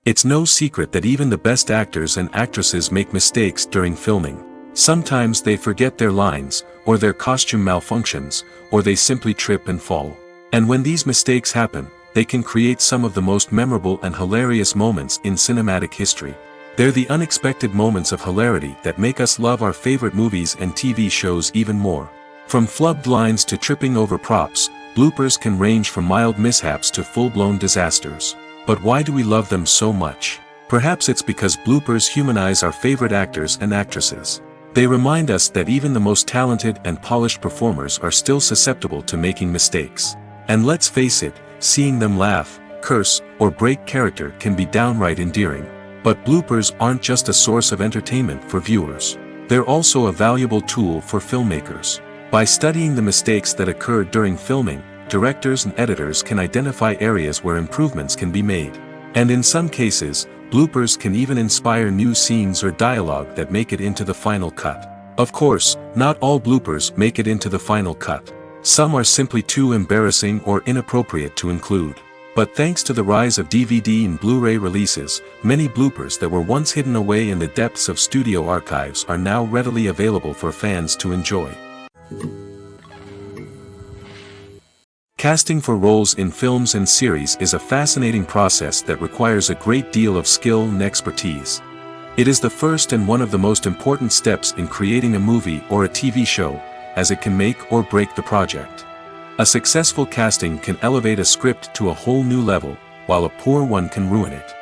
It's no secret that even the best actors and actresses make mistakes during filming. Sometimes they forget their lines, or their costume malfunctions, or they simply trip and fall. And when these mistakes happen, they can create some of the most memorable and hilarious moments in cinematic history. They're the unexpected moments of hilarity that make us love our favorite movies and TV shows even more. From flubbed lines to tripping over props, bloopers can range from mild mishaps to full-blown disasters. But why do we love them so much? Perhaps it's because bloopers humanize our favorite actors and actresses. They remind us that even the most talented and polished performers are still susceptible to making mistakes. And let's face it, seeing them laugh, curse, or break character can be downright endearing. But bloopers aren't just a source of entertainment for viewers. They're also a valuable tool for filmmakers. By studying the mistakes that occurred during filming, directors and editors can identify areas where improvements can be made. And in some cases, bloopers can even inspire new scenes or dialogue that make it into the final cut. Of course, not all bloopers make it into the final cut. Some are simply too embarrassing or inappropriate to include. But thanks to the rise of DVD and Blu-ray releases, many bloopers that were once hidden away in the depths of studio archives are now readily available for fans to enjoy. Casting for roles in films and series is a fascinating process that requires a great deal of skill and expertise. It is the first and one of the most important steps in creating a movie or a TV show, as it can make or break the project. A successful casting can elevate a script to a whole new level, while a poor one can ruin it.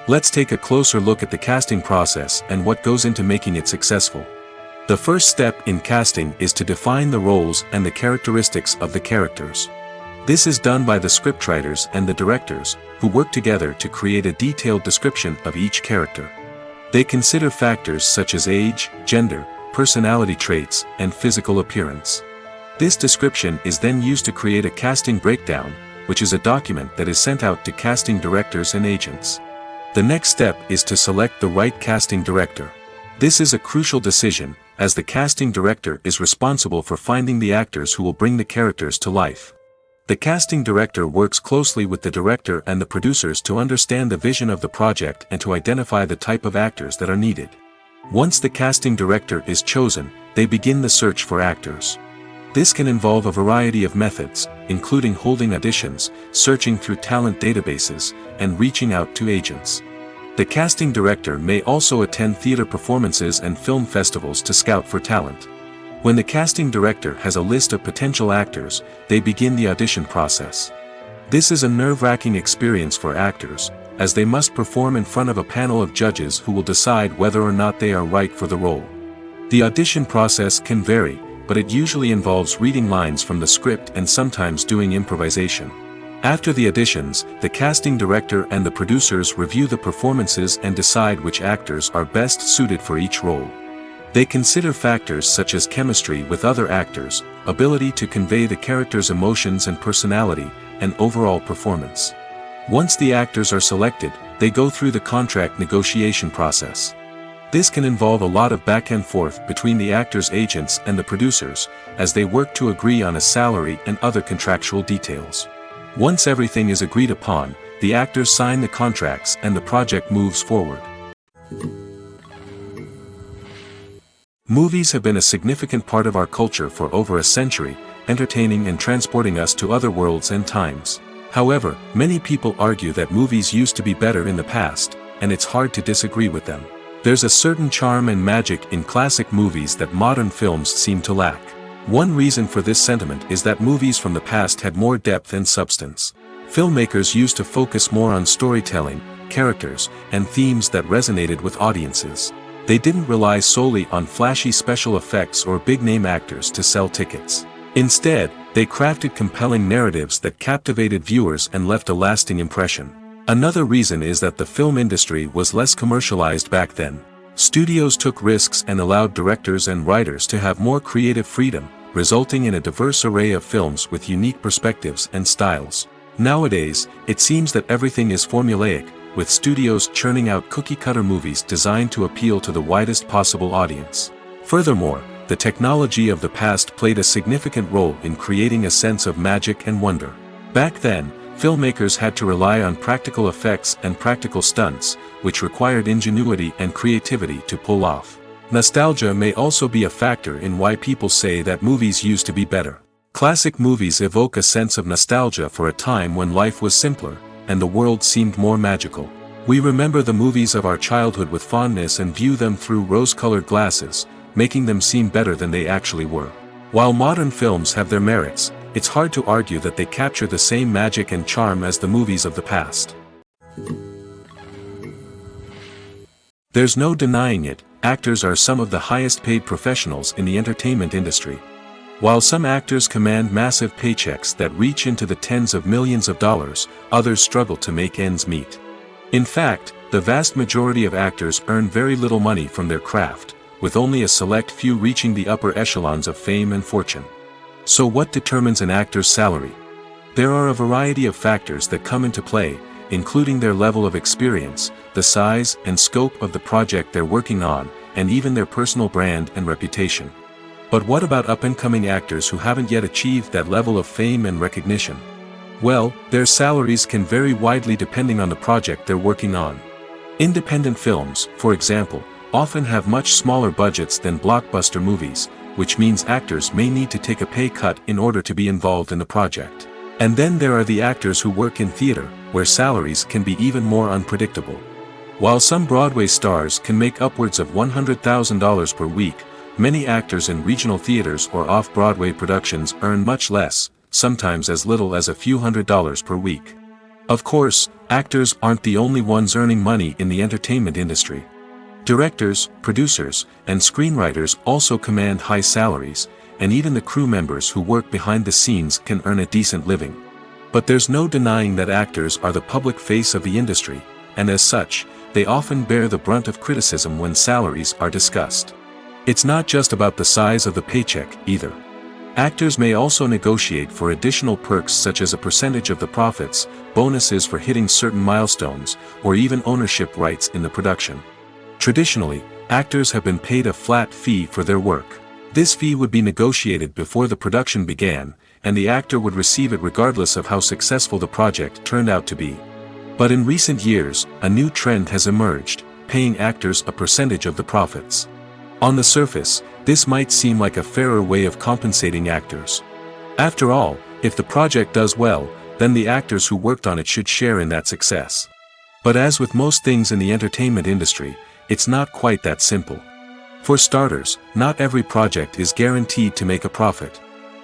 Let's take a closer look at the casting process and what goes into making it successful. The first step in casting is to define the roles and the characteristics of the characters. This is done by the scriptwriters and the directors, who work together to create a detailed description of each character. They consider factors such as age, gender, personality traits, and physical appearance. This description is then used to create a casting breakdown, which is a document that is sent out to casting directors and agents. The next step is to select the right casting director. This is a crucial decision, as the casting director is responsible for finding the actors who will bring the characters to life. The casting director works closely with the director and the producers to understand the vision of the project and to identify the type of actors that are needed. Once the casting director is chosen, they begin the search for actors. This can involve a variety of methods, including holding auditions, searching through talent databases, and reaching out to agents. The casting director may also attend theater performances and film festivals to scout for talent. When the casting director has a list of potential actors, they begin the audition process. This is a nerve-wracking experience for actors, as they must perform in front of a panel of judges who will decide whether or not they are right for the role. The audition process can vary, but it usually involves reading lines from the script and sometimes doing improvisation. After the auditions, the casting director and the producers review the performances and decide which actors are best suited for each role. They consider factors such as chemistry with other actors, ability to convey the character's emotions and personality, and overall performance. Once the actors are selected, they go through the contract negotiation process. This can involve a lot of back and forth between the actors' agents and the producers, as they work to agree on a salary and other contractual details. Once everything is agreed upon, the actors sign the contracts and the project moves forward. Movies have been a significant part of our culture for over a century, entertaining and transporting us to other worlds and times. However, many people argue that movies used to be better in the past, and it's hard to disagree with them. There's a certain charm and magic in classic movies that modern films seem to lack. One reason for this sentiment is that movies from the past had more depth and substance. Filmmakers used to focus more on storytelling, characters, and themes that resonated with audiences. They didn't rely solely on flashy special effects or big-name actors to sell tickets. Instead, they crafted compelling narratives that captivated viewers and left a lasting impression. Another reason is that the film industry was less commercialized back then. Studios took risks and allowed directors and writers to have more creative freedom, resulting in a diverse array of films with unique perspectives and styles. Nowadays, it seems that everything is formulaic, with studios churning out cookie-cutter movies designed to appeal to the widest possible audience. Furthermore, the technology of the past played a significant role in creating a sense of magic and wonder. Back then, filmmakers had to rely on practical effects and practical stunts, which required ingenuity and creativity to pull off. Nostalgia may also be a factor in why people say that movies used to be better. Classic movies evoke a sense of nostalgia for a time when life was simpler, and the world seemed more magical. We remember the movies of our childhood with fondness and view them through rose-colored glasses, making them seem better than they actually were. While modern films have their merits, it's hard to argue that they capture the same magic and charm as the movies of the past. There's no denying it, actors are some of the highest-paid professionals in the entertainment industry. While some actors command massive paychecks that reach into the tens of millions of dollars, others struggle to make ends meet. In fact, the vast majority of actors earn very little money from their craft, with only a select few reaching the upper echelons of fame and fortune. So what determines an actor's salary? There are a variety of factors that come into play, including their level of experience, the size and scope of the project they're working on, and even their personal brand and reputation. But what about up-and-coming actors who haven't yet achieved that level of fame and recognition? Well, their salaries can vary widely depending on the project they're working on. Independent films, for example, often have much smaller budgets than blockbuster movies, which means actors may need to take a pay cut in order to be involved in the project. And then there are the actors who work in theater, where salaries can be even more unpredictable. While some Broadway stars can make upwards of $100,000 per week, many actors in regional theaters or off-Broadway productions earn much less, sometimes as little as a few $100s per week. Of course, actors aren't the only ones earning money in the entertainment industry. Directors, producers, and screenwriters also command high salaries, and even the crew members who work behind the scenes can earn a decent living. But there's no denying that actors are the public face of the industry, and as such, they often bear the brunt of criticism when salaries are discussed. It's not just about the size of the paycheck, either. Actors may also negotiate for additional perks such as a percentage of the profits, bonuses for hitting certain milestones, or even ownership rights in the production. Traditionally, actors have been paid a flat fee for their work. This fee would be negotiated before the production began, and the actor would receive it regardless of how successful the project turned out to be. But in recent years, a new trend has emerged, paying actors a percentage of the profits. On the surface, this might seem like a fairer way of compensating actors. After all, if the project does well, then the actors who worked on it should share in that success. But as with most things in the entertainment industry, it's not quite that simple. For starters, not every project is guaranteed to make a profit.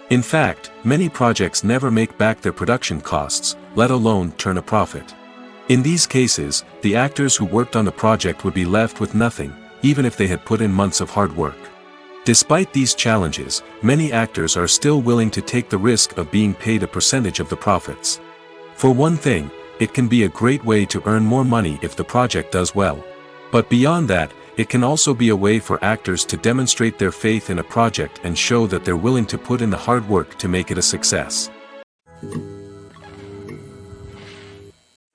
In fact, many projects never make back their production costs, let alone turn a profit. In these cases, the actors who worked on the project would be left with nothing, even if they had put in months of hard work. Despite these challenges, many actors are still willing to take the risk of being paid a percentage of the profits. For one thing, it can be a great way to earn more money if the project does well. But beyond that, it can also be a way for actors to demonstrate their faith in a project and show that they're willing to put in the hard work to make it a success.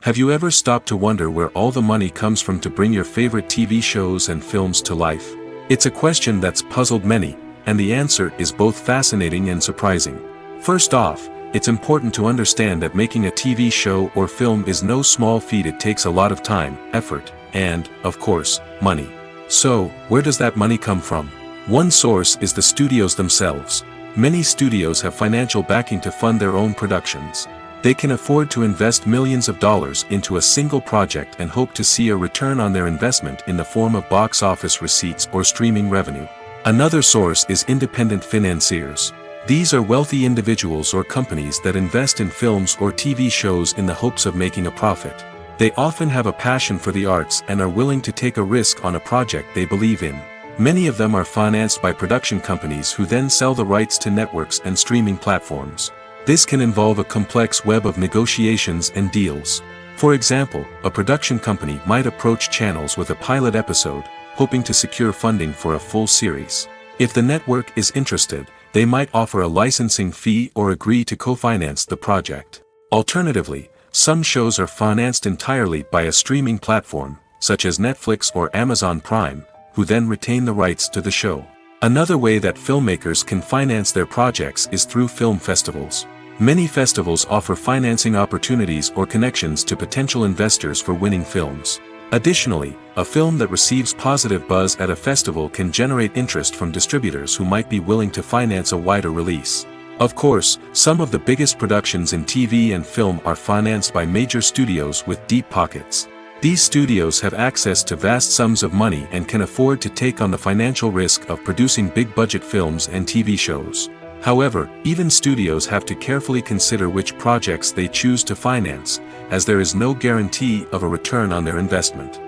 Have you ever stopped to wonder where all the money comes from to bring your favorite TV shows and films to life? It's a question that's puzzled many, and the answer is both fascinating and surprising. First off, It's important to understand that making a TV show or film is no small feat. It takes a lot of time, effort, and, of course, money. So, where does that money come from? One source is the studios themselves. Many studios have financial backing to fund their own productions. They can afford to invest millions of dollars into a single project and hope to see a return on their investment in the form of box office receipts or streaming revenue. Another source is independent financiers. These are wealthy individuals or companies that invest in films or TV shows in the hopes of making a profit. They often have a passion for the arts and are willing to take a risk on a project they believe in. Many of them are financed by production companies who then sell the rights to networks and streaming platforms. This can involve a complex web of negotiations and deals. For example, a production company might approach channels with a pilot episode, hoping to secure funding for a full series. If the network is interested, they might offer a licensing fee or agree to co-finance the project. Alternatively, some shows are financed entirely by a streaming platform, such as Netflix or Amazon Prime, who then retain the rights to the show. Another way that filmmakers can finance their projects is through film festivals. Many festivals offer financing opportunities or connections to potential investors for winning films. Additionally, a film that receives positive buzz at a festival can generate interest from distributors who might be willing to finance a wider release. Of course, some of the biggest productions in TV and film are financed by major studios with deep pockets. These studios have access to vast sums of money and can afford to take on the financial risk of producing big-budget films and TV shows. However, even studios have to carefully consider which projects they choose to finance, as there is no guarantee of a return on their investment.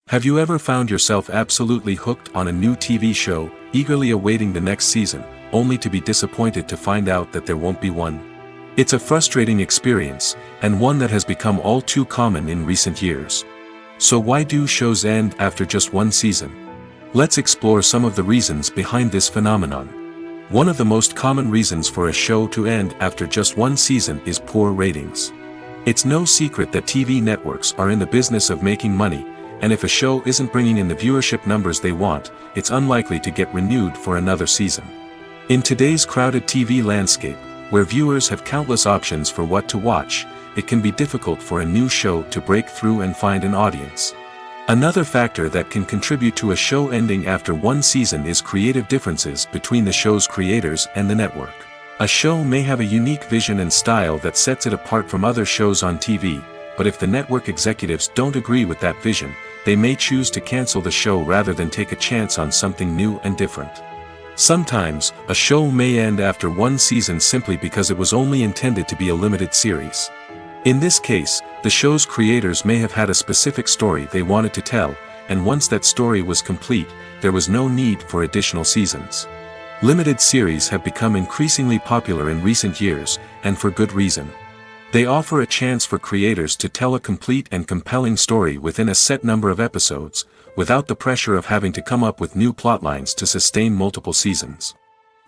Have you ever found yourself absolutely hooked on a new TV show, eagerly awaiting the next season, only to be disappointed to find out that there won't be one? It's a frustrating experience, and one that has become all too common in recent years. So why do shows end after just one season? Let's explore some of the reasons behind this phenomenon. One of the most common reasons for a show to end after just one season is poor ratings. It's no secret that TV networks are in the business of making money, and if a show isn't bringing in the viewership numbers they want, it's unlikely to get renewed for another season. In today's crowded TV landscape, where viewers have countless options for what to watch, it can be difficult for a new show to break through and find an audience. Another factor that can contribute to a show ending after one season is creative differences between the show's creators and the network. A show may have a unique vision and style that sets it apart from other shows on TV, but if the network executives don't agree with that vision, they may choose to cancel the show rather than take a chance on something new and different. Sometimes, a show may end after one season simply because it was only intended to be a limited series. In this case, the show's creators may have had a specific story they wanted to tell, and once that story was complete, there was no need for additional seasons. Limited series have become increasingly popular in recent years, and for good reason. They offer a chance for creators to tell a complete and compelling story within a set number of episodes, without the pressure of having to come up with new plotlines to sustain multiple seasons.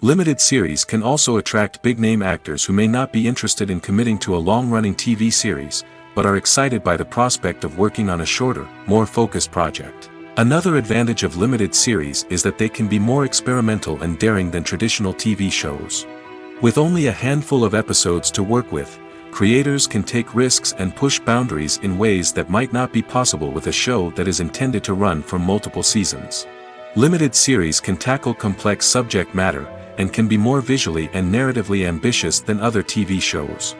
Limited series can also attract big-name actors who may not be interested in committing to a long-running TV series, but are excited by the prospect of working on a shorter, more focused project. Another advantage of limited series is that they can be more experimental and daring than traditional TV shows. With only a handful of episodes to work with, creators can take risks and push boundaries in ways that might not be possible with a show that is intended to run for multiple seasons. Limited series can tackle complex subject matter, and can be more visually and narratively ambitious than other TV shows.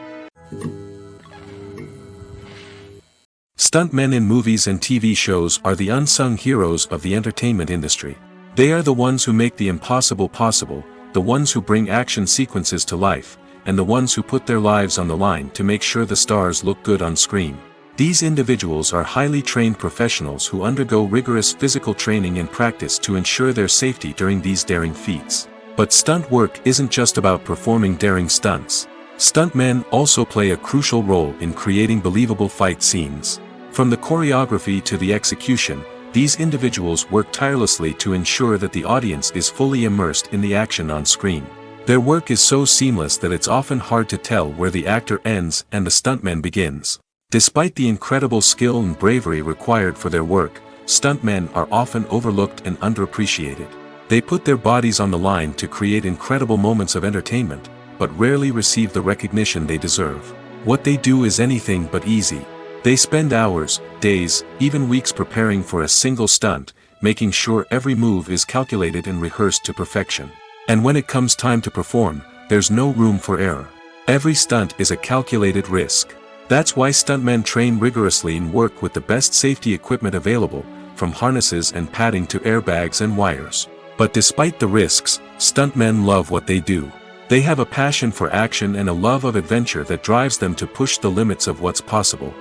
Stuntmen in movies and TV shows are the unsung heroes of the entertainment industry. They are the ones who make the impossible possible, the ones who bring action sequences to life, and the ones who put their lives on the line to make sure the stars look good on screen. These individuals are highly trained professionals who undergo rigorous physical training and practice to ensure their safety during these daring feats. But stunt work isn't just about performing daring stunts. Stuntmen also play a crucial role in creating believable fight scenes. From the choreography to the execution, these individuals work tirelessly to ensure that the audience is fully immersed in the action on screen. Their work is so seamless that it's often hard to tell where the actor ends and the stuntman begins. Despite the incredible skill and bravery required for their work, stuntmen are often overlooked and underappreciated. They put their bodies on the line to create incredible moments of entertainment, but rarely receive the recognition they deserve. What they do is anything but easy. They spend hours, days, even weeks preparing for a single stunt, making sure every move is calculated and rehearsed to perfection. And when it comes time to perform, there's no room for error. Every stunt is a calculated risk. That's why stuntmen train rigorously and work with the best safety equipment available, from harnesses and padding to airbags and wires. But despite the risks, stuntmen love what they do. They have a passion for action and a love of adventure that drives them to push the limits of what's possible.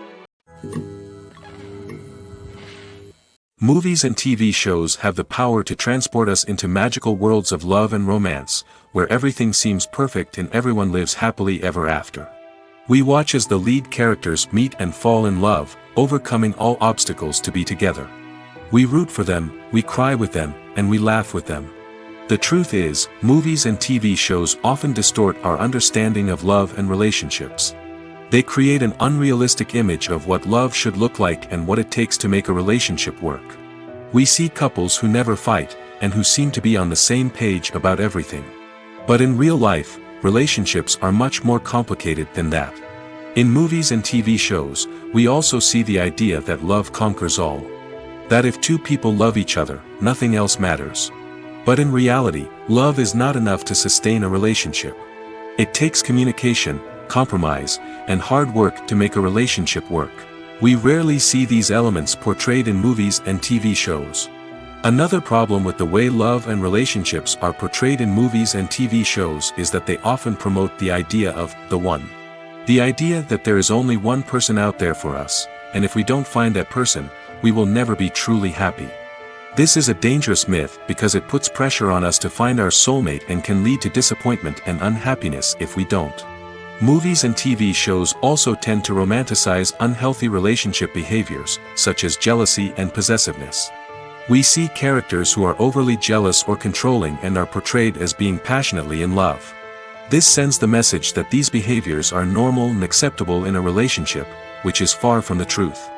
Movies and TV shows have the power to transport us into magical worlds of love and romance, where everything seems perfect and everyone lives happily ever after. We watch as the lead characters meet and fall in love, overcoming all obstacles to be together. We root for them, we cry with them, and we laugh with them. The truth is, movies and TV shows often distort our understanding of love and relationships. They create an unrealistic image of what love should look like and what it takes to make a relationship work. We see couples who never fight, and who seem to be on the same page about everything. But in real life, relationships are much more complicated than that. In movies and TV shows, we also see the idea that love conquers all. That if two people love each other, nothing else matters. But in reality, love is not enough to sustain a relationship. It takes communication, compromise, and hard work to make a relationship work. We rarely see these elements portrayed in movies and TV shows. Another problem with the way love and relationships are portrayed in movies and TV shows is that they often promote the idea of the one. The idea that there is only one person out there for us, and if we don't find that person, we will never be truly happy. This is a dangerous myth because it puts pressure on us to find our soulmate and can lead to disappointment and unhappiness if we don't. Movies and TV shows also tend to romanticize unhealthy relationship behaviors, such as jealousy and possessiveness. We see characters who are overly jealous or controlling and are portrayed as being passionately in love. This sends the message that these behaviors are normal and acceptable in a relationship, which is far from the truth.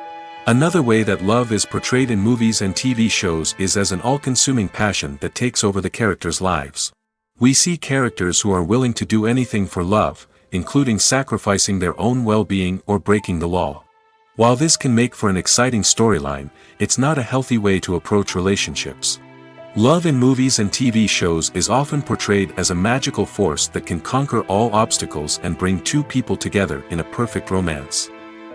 Another way that love is portrayed in movies and TV shows is as an all-consuming passion that takes over the characters' lives. We see characters who are willing to do anything for love, including sacrificing their own well-being or breaking the law. While this can make for an exciting storyline, it's not a healthy way to approach relationships. Love in movies and TV shows is often portrayed as a magical force that can conquer all obstacles and bring two people together in a perfect romance.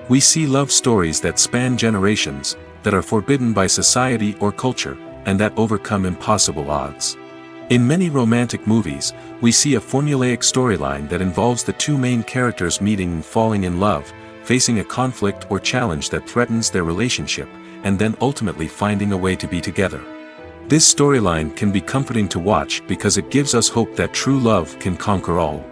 We see love stories that span generations, that are forbidden by society or culture, and that overcome impossible odds. In many romantic movies, we see a formulaic storyline that involves the two main characters meeting and falling in love, facing a conflict or challenge that threatens their relationship, and then ultimately finding a way to be together. This storyline can be comforting to watch because it gives us hope that true love can conquer all.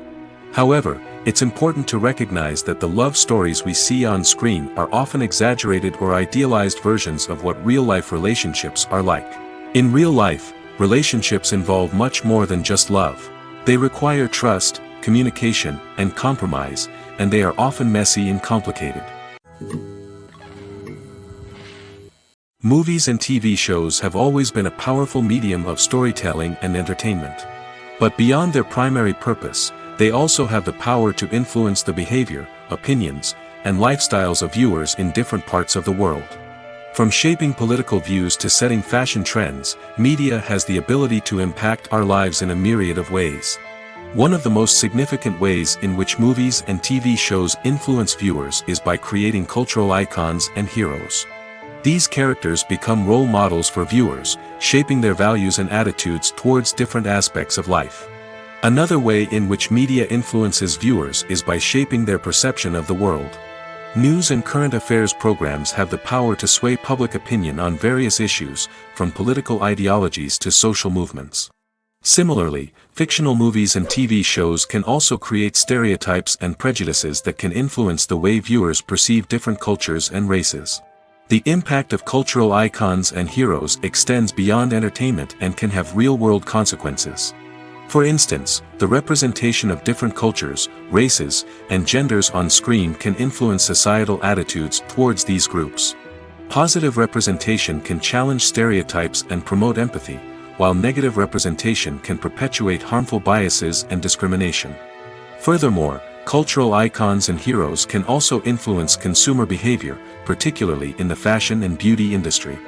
However, it's important to recognize that the love stories we see on screen are often exaggerated or idealized versions of what real-life relationships are like. In real life, relationships involve much more than just love. They require trust, communication, and compromise, and they are often messy and complicated. Movies and TV shows have always been a powerful medium of storytelling and entertainment. But beyond their primary purpose, they also have the power to influence the behavior, opinions, and lifestyles of viewers in different parts of the world. From shaping political views to setting fashion trends, media has the ability to impact our lives in a myriad of ways. One of the most significant ways in which movies and TV shows influence viewers is by creating cultural icons and heroes. These characters become role models for viewers, shaping their values and attitudes towards different aspects of life. Another way in which media influences viewers is by shaping their perception of the world. News and current affairs programs have the power to sway public opinion on various issues, from political ideologies to social movements. Similarly, fictional movies and TV shows can also create stereotypes and prejudices that can influence the way viewers perceive different cultures and races. The impact of cultural icons and heroes extends beyond entertainment and can have real-world consequences. For instance, the representation of different cultures, races, and genders on screen can influence societal attitudes towards these groups. Positive representation can challenge stereotypes and promote empathy, while negative representation can perpetuate harmful biases and discrimination. Furthermore, cultural icons and heroes can also influence consumer behavior, particularly in the fashion and beauty industry.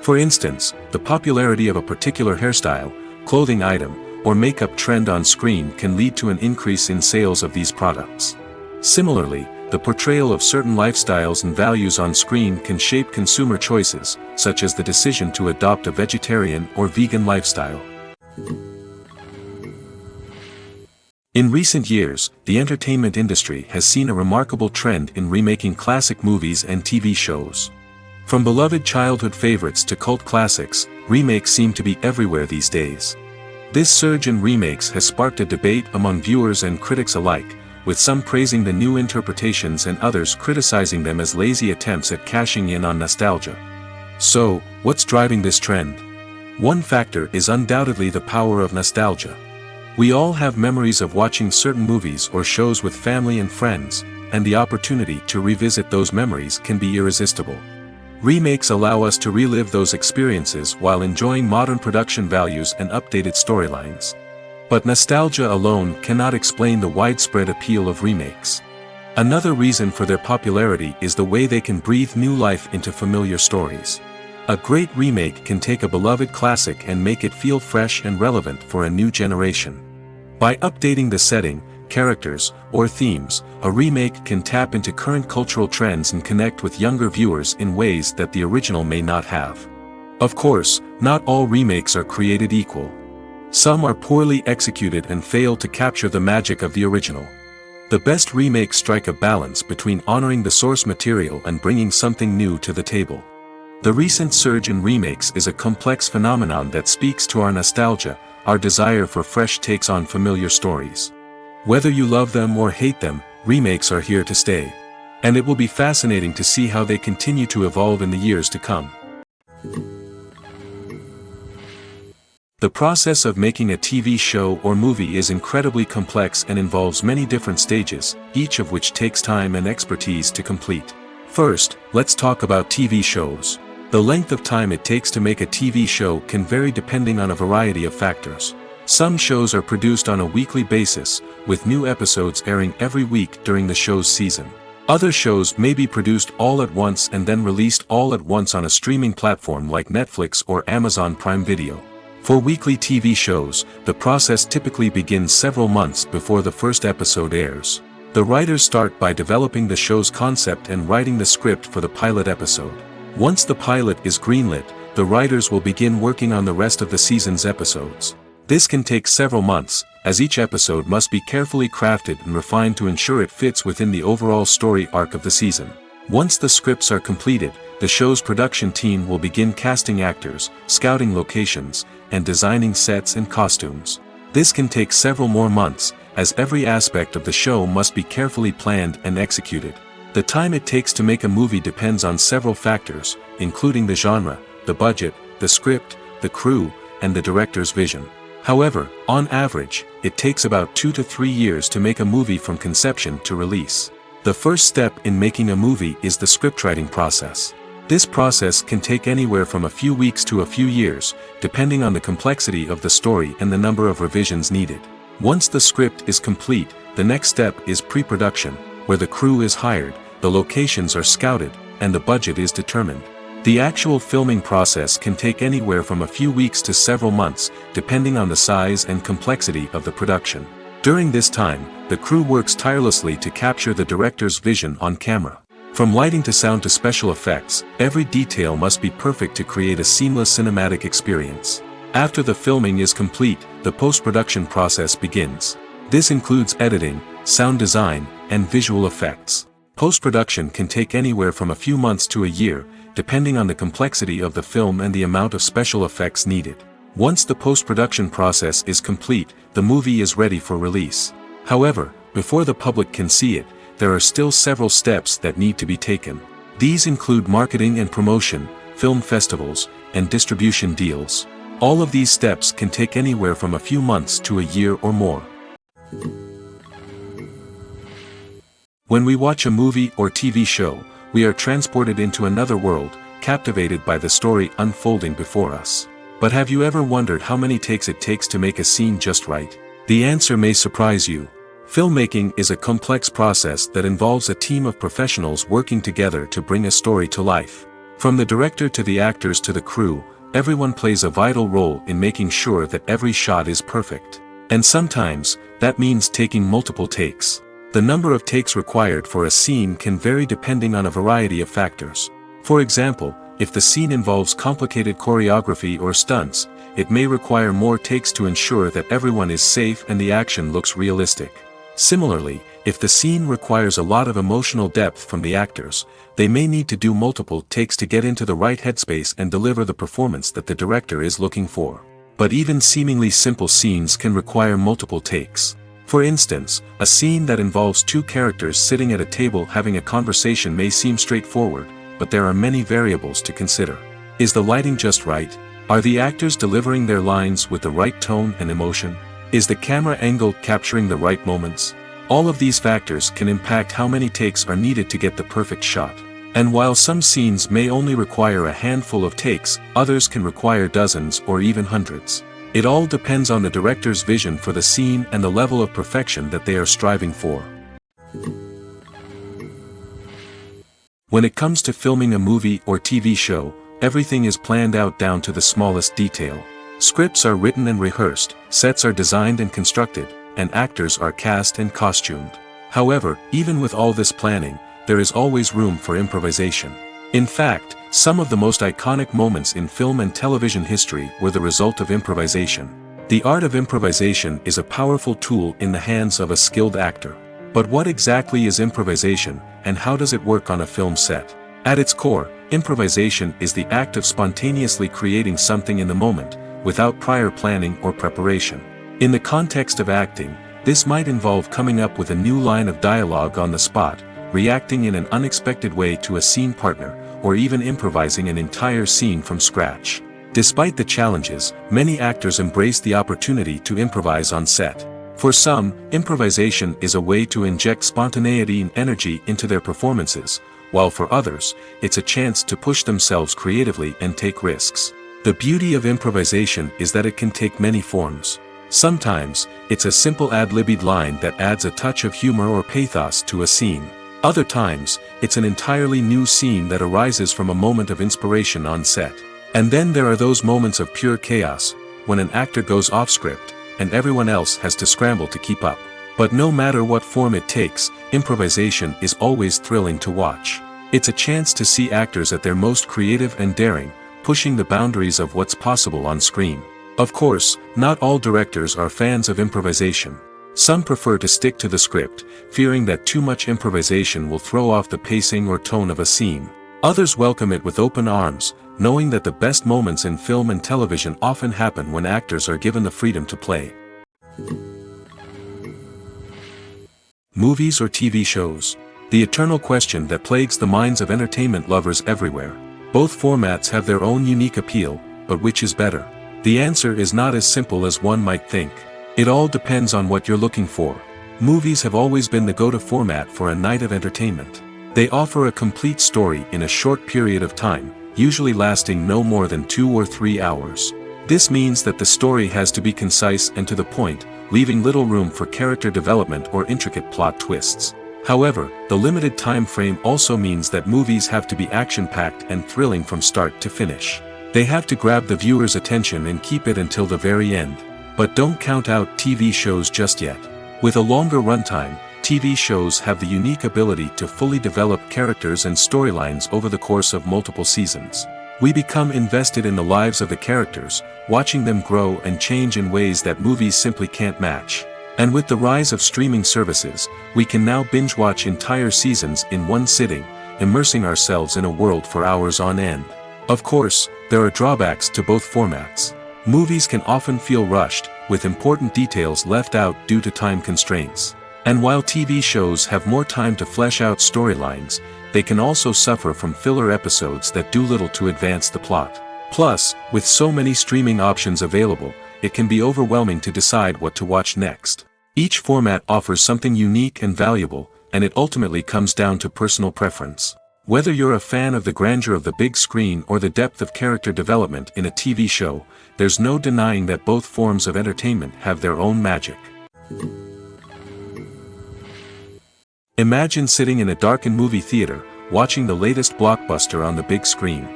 For instance, the popularity of a particular hairstyle, clothing item, or makeup trend on screen can lead to an increase in sales of these products. Similarly, the portrayal of certain lifestyles and values on screen can shape consumer choices, such as the decision to adopt a vegetarian or vegan lifestyle. In recent years, the entertainment industry has seen a remarkable trend in remaking classic movies and TV shows. From beloved childhood favorites to cult classics, remakes seem to be everywhere these days. This surge in remakes has sparked a debate among viewers and critics alike, with some praising the new interpretations and others criticizing them as lazy attempts at cashing in on nostalgia. So, what's driving this trend? One factor is undoubtedly the power of nostalgia. We all have memories of watching certain movies or shows with family and friends, and the opportunity to revisit those memories can be irresistible. Remakes allow us to relive those experiences while enjoying modern production values and updated storylines. But nostalgia alone cannot explain the widespread appeal of remakes. Another reason for their popularity is the way they can breathe new life into familiar stories. A great remake can take a beloved classic and make it feel fresh and relevant for a new generation. By updating the setting, characters, or themes, a remake can tap into current cultural trends and connect with younger viewers in ways that the original may not have. Of course, not all remakes are created equal. Some are poorly executed and fail to capture the magic of the original. The best remakes strike a balance between honoring the source material and bringing something new to the table. The recent surge in remakes is a complex phenomenon that speaks to our nostalgia, our desire for fresh takes on familiar stories. Whether you love them or hate them, remakes are here to stay. And it will be fascinating to see how they continue to evolve in the years to come. The process of making a TV show or movie is incredibly complex and involves many different stages, each of which takes time and expertise to complete. First, let's talk about TV shows. The length of time it takes to make a TV show can vary depending on a variety of factors. Some shows are produced on a weekly basis, with new episodes airing every week during the show's season. Other shows may be produced all at once and then released all at once on a streaming platform like Netflix or Amazon Prime Video. For weekly TV shows, the process typically begins several months before the first episode airs. The writers start by developing the show's concept and writing the script for the pilot episode. Once the pilot is greenlit, the writers will begin working on the rest of the season's episodes. This can take several months, as each episode must be carefully crafted and refined to ensure it fits within the overall story arc of the season. Once the scripts are completed, the show's production team will begin casting actors, scouting locations, and designing sets and costumes. This can take several more months, as every aspect of the show must be carefully planned and executed. The time it takes to make a movie depends on several factors, including the genre, the budget, the script, the crew, and the director's vision. However, on average, it takes about 2 to 3 years to make a movie from conception to release. The first step in making a movie is the scriptwriting process. This process can take anywhere from a few weeks to a few years, depending on the complexity of the story and the number of revisions needed. Once the script is complete, the next step is pre-production, where the crew is hired, the locations are scouted, and the budget is determined. The actual filming process can take anywhere from a few weeks to several months, depending on the size and complexity of the production. During this time, the crew works tirelessly to capture the director's vision on camera. From lighting to sound to special effects, every detail must be perfect to create a seamless cinematic experience. After the filming is complete, the post-production process begins. This includes editing, sound design, and visual effects. Post-production can take anywhere from a few months to a year, depending on the complexity of the film and the amount of special effects needed. Once the post-production process is complete, the movie is ready for release. However, before the public can see it, there are still several steps that need to be taken. These include marketing and promotion, film festivals, and distribution deals. All of these steps can take anywhere from a few months to a year or more. When we watch a movie or TV show, we are transported into another world, captivated by the story unfolding before us. But have you ever wondered how many takes it takes to make a scene just right? The answer may surprise you. Filmmaking is a complex process that involves a team of professionals working together to bring a story to life. From the director to the actors to the crew, everyone plays a vital role in making sure that every shot is perfect. And sometimes, that means taking multiple takes. The number of takes required for a scene can vary depending on a variety of factors. For example, if the scene involves complicated choreography or stunts, it may require more takes to ensure that everyone is safe and the action looks realistic. Similarly, if the scene requires a lot of emotional depth from the actors, they may need to do multiple takes to get into the right headspace and deliver the performance that the director is looking for. But even seemingly simple scenes can require multiple takes. For instance, a scene that involves two characters sitting at a table having a conversation may seem straightforward, but there are many variables to consider. Is the lighting just right? Are the actors delivering their lines with the right tone and emotion? Is the camera angle capturing the right moments? All of these factors can impact how many takes are needed to get the perfect shot. And while some scenes may only require a handful of takes, others can require dozens or even hundreds. It all depends on the director's vision for the scene and the level of perfection that they are striving for. When it comes to filming a movie or TV show, everything is planned out down to the smallest detail. Scripts are written and rehearsed, sets are designed and constructed, and actors are cast and costumed. However, even with all this planning, there is always room for improvisation. In fact, some of the most iconic moments in film and television history were the result of improvisation. The art of improvisation is a powerful tool in the hands of a skilled actor. But what exactly is improvisation, and how does it work on a film set? At its core, improvisation is the act of spontaneously creating something in the moment, without prior planning or preparation. In the context of acting, this might involve coming up with a new line of dialogue on the spot, reacting in an unexpected way to a scene partner, or even improvising an entire scene from scratch. Despite the challenges, many actors embrace the opportunity to improvise on set. For some, improvisation is a way to inject spontaneity and energy into their performances, while for others, it's a chance to push themselves creatively and take risks. The beauty of improvisation is that it can take many forms. Sometimes, it's a simple ad-libbed line that adds a touch of humor or pathos to a scene. Other times, it's an entirely new scene that arises from a moment of inspiration on set. And then there are those moments of pure chaos, when an actor goes off script, and everyone else has to scramble to keep up. But no matter what form it takes, improvisation is always thrilling to watch. It's a chance to see actors at their most creative and daring, pushing the boundaries of what's possible on screen. Of course, not all directors are fans of improvisation. Some prefer to stick to the script, fearing that too much improvisation will throw off the pacing or tone of a scene. Others welcome it with open arms, knowing that the best moments in film and television often happen when actors are given the freedom to play. Movies or TV shows? The eternal question that plagues the minds of entertainment lovers everywhere. Both formats have their own unique appeal, but which is better? The answer is not as simple as one might think. It all depends on what you're looking for. Movies have always been the go-to format for a night of entertainment. They offer a complete story in a short period of time, usually lasting no more than 2 or 3 hours. This means that the story has to be concise and to the point, leaving little room for character development or intricate plot twists. However, the limited time frame also means that movies have to be action-packed and thrilling from start to finish. They have to grab the viewer's attention and keep it until the very end. But don't count out TV shows just yet. With a longer runtime, TV shows have the unique ability to fully develop characters and storylines over the course of multiple seasons. We become invested in the lives of the characters, watching them grow and change in ways that movies simply can't match. And with the rise of streaming services, we can now binge-watch entire seasons in one sitting, immersing ourselves in a world for hours on end. Of course, there are drawbacks to both formats. Movies can often feel rushed, with important details left out due to time constraints. And while TV shows have more time to flesh out storylines, they can also suffer from filler episodes that do little to advance the plot. Plus, with so many streaming options available, it can be overwhelming to decide what to watch next. Each format offers something unique and valuable, and it ultimately comes down to personal preference. Whether you're a fan of the grandeur of the big screen or the depth of character development in a TV show, there's no denying that both forms of entertainment have their own magic. Imagine sitting in a darkened movie theater, watching the latest blockbuster on the big screen.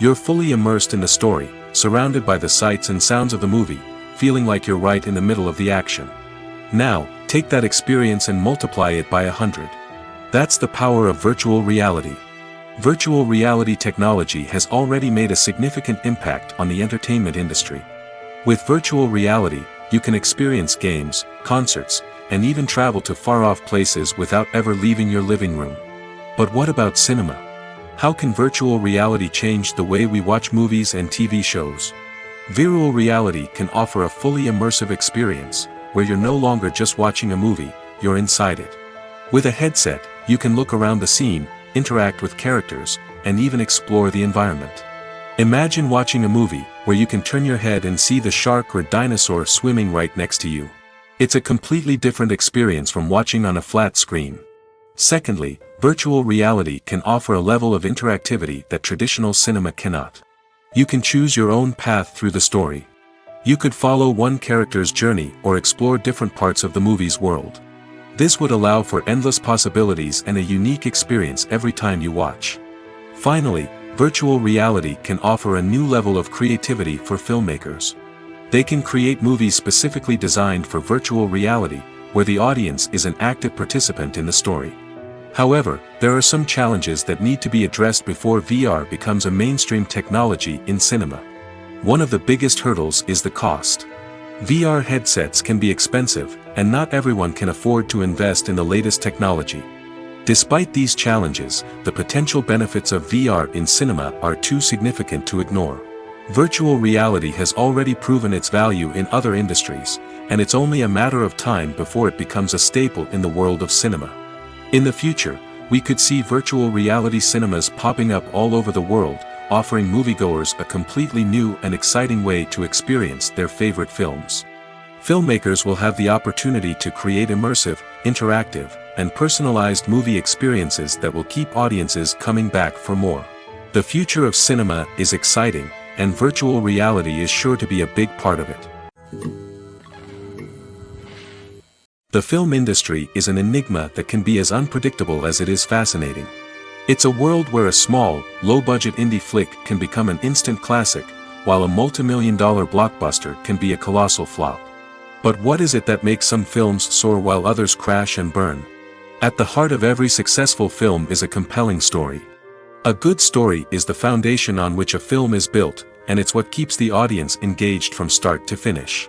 You're fully immersed in the story, surrounded by the sights and sounds of the movie, feeling like you're right in the middle of the action. Now, take that experience and multiply it by 100. That's the power of virtual reality. Virtual reality technology has already made a significant impact on the entertainment industry. With virtual reality, you can experience games, concerts, and even travel to far-off places without ever leaving your living room. But what about cinema? How can virtual reality change the way we watch movies and TV shows? Virtual reality can offer a fully immersive experience, where you're no longer just watching a movie, you're inside it. With a headset, you can look around the scene, interact with characters, and even explore the environment. Imagine watching a movie where you can turn your head and see the shark or dinosaur swimming right next to you. It's a completely different experience from watching on a flat screen. Secondly, virtual reality can offer a level of interactivity that traditional cinema cannot. You can choose your own path through the story. You could follow one character's journey or explore different parts of the movie's world. This would allow for endless possibilities and a unique experience every time you watch. Finally, virtual reality can offer a new level of creativity for filmmakers. They can create movies specifically designed for virtual reality, where the audience is an active participant in the story. However, there are some challenges that need to be addressed before VR becomes a mainstream technology in cinema. One of the biggest hurdles is the cost. VR headsets can be expensive, and not everyone can afford to invest in the latest technology. Despite these challenges, the potential benefits of VR in cinema are too significant to ignore. Virtual reality has already proven its value in other industries, and it's only a matter of time before it becomes a staple in the world of cinema. In the future, we could see virtual reality cinemas popping up all over the world, offering moviegoers a completely new and exciting way to experience their favorite films. Filmmakers will have the opportunity to create immersive, interactive, and personalized movie experiences that will keep audiences coming back for more. The future of cinema is exciting, and virtual reality is sure to be a big part of it. The film industry is an enigma that can be as unpredictable as it is fascinating. It's a world where a small, low-budget indie flick can become an instant classic, while a multi-million-dollar blockbuster can be a colossal flop. But what is it that makes some films soar while others crash and burn? At the heart of every successful film is a compelling story. A good story is the foundation on which a film is built, and it's what keeps the audience engaged from start to finish.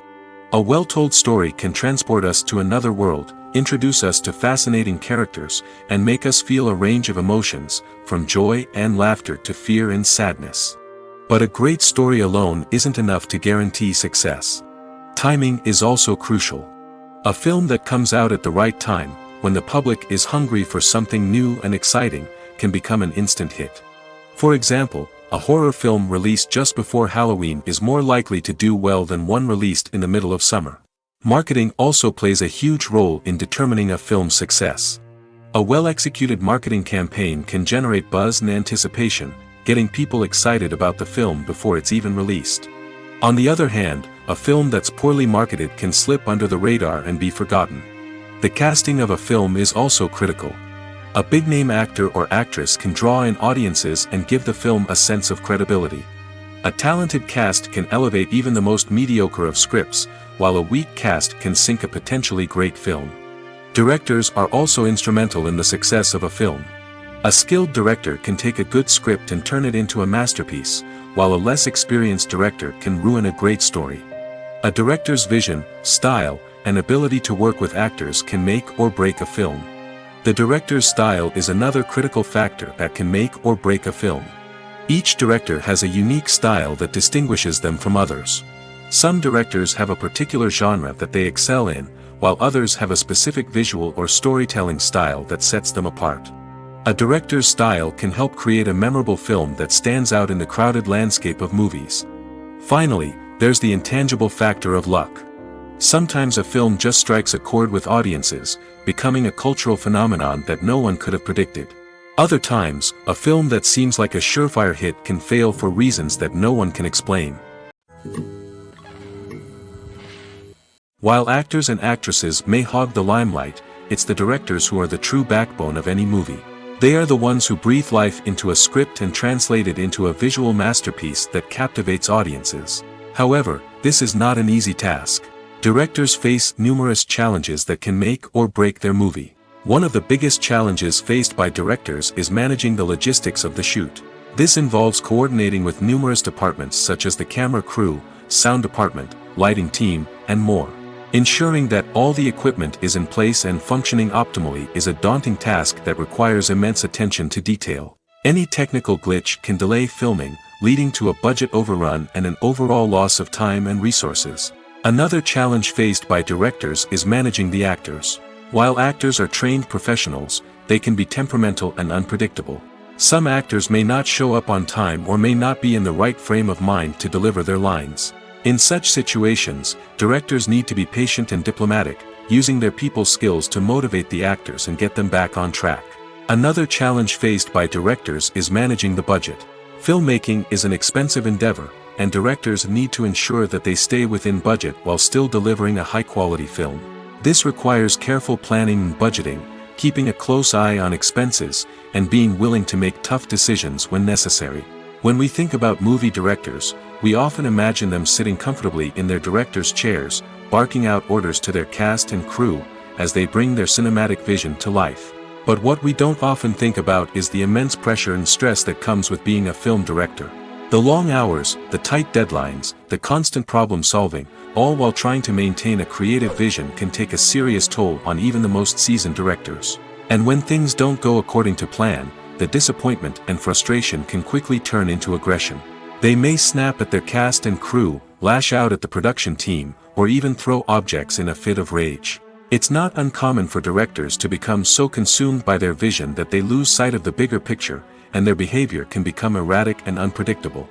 A well-told story can transport us to another world, introduce us to fascinating characters, and make us feel a range of emotions, from joy and laughter to fear and sadness. But a great story alone isn't enough to guarantee success. Timing is also crucial. A film that comes out at the right time, when the public is hungry for something new and exciting, can become an instant hit. For example, a horror film released just before Halloween is more likely to do well than one released in the middle of summer. Marketing also plays a huge role in determining a film's success. A well-executed marketing campaign can generate buzz and anticipation, getting people excited about the film before it's even released. On the other hand, a film that's poorly marketed can slip under the radar and be forgotten. The casting of a film is also critical. A big-name actor or actress can draw in audiences and give the film a sense of credibility. A talented cast can elevate even the most mediocre of scripts, while a weak cast can sink a potentially great film. Directors are also instrumental in the success of a film. A skilled director can take a good script and turn it into a masterpiece, while a less experienced director can ruin a great story. A director's vision, style, and ability to work with actors can make or break a film. The director's style is another critical factor that can make or break a film. Each director has a unique style that distinguishes them from others. Some directors have a particular genre that they excel in, while others have a specific visual or storytelling style that sets them apart. A director's style can help create a memorable film that stands out in the crowded landscape of movies. Finally, there's the intangible factor of luck. Sometimes a film just strikes a chord with audiences, becoming a cultural phenomenon that no one could have predicted. Other times, a film that seems like a surefire hit can fail for reasons that no one can explain. While actors and actresses may hog the limelight, it's the directors who are the true backbone of any movie. They are the ones who breathe life into a script and translate it into a visual masterpiece that captivates audiences. However, this is not an easy task. Directors face numerous challenges that can make or break their movie. One of the biggest challenges faced by directors is managing the logistics of the shoot. This involves coordinating with numerous departments such as the camera crew, sound department, lighting team, and more. Ensuring that all the equipment is in place and functioning optimally is a daunting task that requires immense attention to detail. Any technical glitch can delay filming, leading to a budget overrun and an overall loss of time and resources. Another challenge faced by directors is managing the actors. While actors are trained professionals, they can be temperamental and unpredictable. Some actors may not show up on time or may not be in the right frame of mind to deliver their lines. In such situations, directors need to be patient and diplomatic, using their people skills to motivate the actors and get them back on track. Another challenge faced by directors is managing the budget. Filmmaking is an expensive endeavor, and directors need to ensure that they stay within budget while still delivering a high-quality film. This requires careful planning and budgeting, keeping a close eye on expenses, and being willing to make tough decisions when necessary. When we think about movie directors, we often imagine them sitting comfortably in their director's chairs, barking out orders to their cast and crew, as they bring their cinematic vision to life. But what we don't often think about is the immense pressure and stress that comes with being a film director. The long hours, the tight deadlines, the constant problem solving, all while trying to maintain a creative vision can take a serious toll on even the most seasoned directors. And when things don't go according to plan, the disappointment and frustration can quickly turn into aggression. They may snap at their cast and crew, lash out at the production team, or even throw objects in a fit of rage. It's not uncommon for directors to become so consumed by their vision that they lose sight of the bigger picture, and their behavior can become erratic and unpredictable.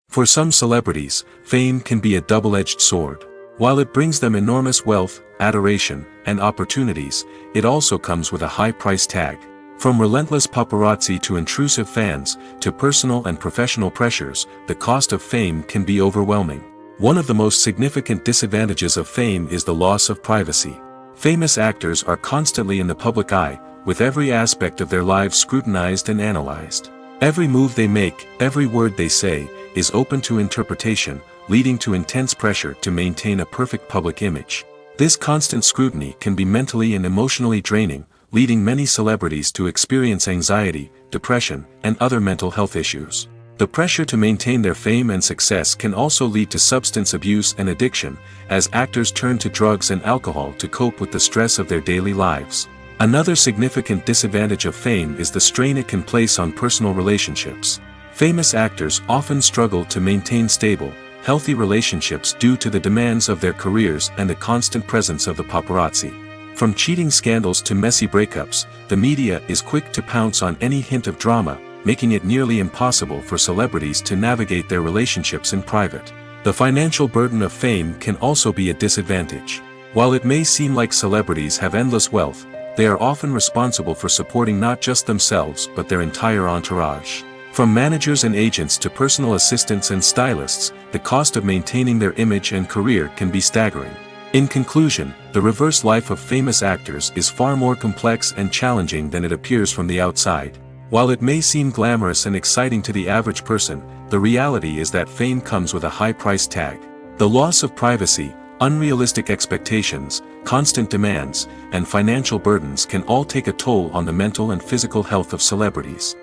For some celebrities, fame can be a double-edged sword. While it brings them enormous wealth, adoration, and opportunities, it also comes with a high price tag. From relentless paparazzi to intrusive fans, to personal and professional pressures, the cost of fame can be overwhelming. One of the most significant disadvantages of fame is the loss of privacy. Famous actors are constantly in the public eye, with every aspect of their lives scrutinized and analyzed. Every move they make, every word they say, is open to interpretation, leading to intense pressure to maintain a perfect public image. This constant scrutiny can be mentally and emotionally draining, leading many celebrities to experience anxiety, depression, and other mental health issues. The pressure to maintain their fame and success can also lead to substance abuse and addiction, as actors turn to drugs and alcohol to cope with the stress of their daily lives. Another significant disadvantage of fame is the strain it can place on personal relationships. Famous actors often struggle to maintain stable, healthy relationships due to the demands of their careers and the constant presence of the paparazzi. From cheating scandals to messy breakups, the media is quick to pounce on any hint of drama, making it nearly impossible for celebrities to navigate their relationships in private. The financial burden of fame can also be a disadvantage. While it may seem like celebrities have endless wealth, they are often responsible for supporting not just themselves but their entire entourage. From managers and agents to personal assistants and stylists, the cost of maintaining their image and career can be staggering. In conclusion, the reverse life of famous actors is far more complex and challenging than it appears from the outside. While it may seem glamorous and exciting to the average person, the reality is that fame comes with a high price tag. The loss of privacy, unrealistic expectations, constant demands, and financial burdens can all take a toll on the mental and physical health of celebrities.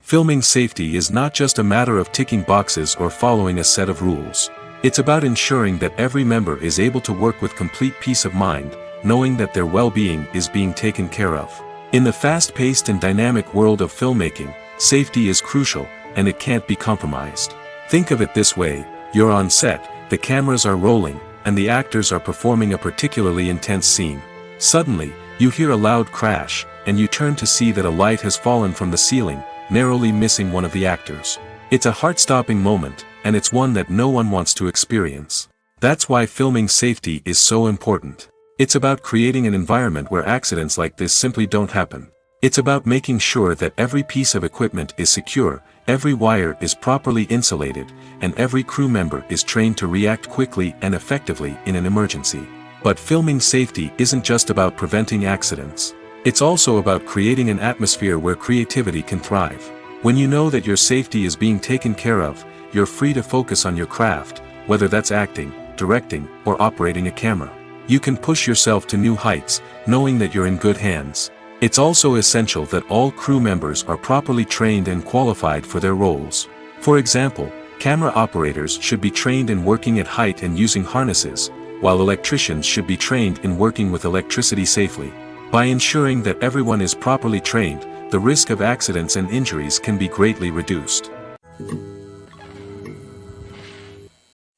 Filming safety is not just a matter of ticking boxes or following a set of rules. It's about ensuring that every member is able to work with complete peace of mind, knowing that their well-being is being taken care of. In the fast-paced and dynamic world of filmmaking, safety is crucial, and it can't be compromised. Think of it this way: you're on set, the cameras are rolling, and the actors are performing a particularly intense scene. Suddenly, you hear a loud crash, and you turn to see that a light has fallen from the ceiling, narrowly missing one of the actors. It's a heart-stopping moment, and it's one that no one wants to experience. That's why filming safety is so important. It's about creating an environment where accidents like this simply don't happen. It's about making sure that every piece of equipment is secure, every wire is properly insulated, and every crew member is trained to react quickly and effectively in an emergency. But filming safety isn't just about preventing accidents. It's also about creating an atmosphere where creativity can thrive. When you know that your safety is being taken care of, you're free to focus on your craft, whether that's acting, directing, or operating a camera. You can push yourself to new heights, knowing that you're in good hands. It's also essential that all crew members are properly trained and qualified for their roles. For example, camera operators should be trained in working at height and using harnesses, while electricians should be trained in working with electricity safely. By ensuring that everyone is properly trained, the risk of accidents and injuries can be greatly reduced.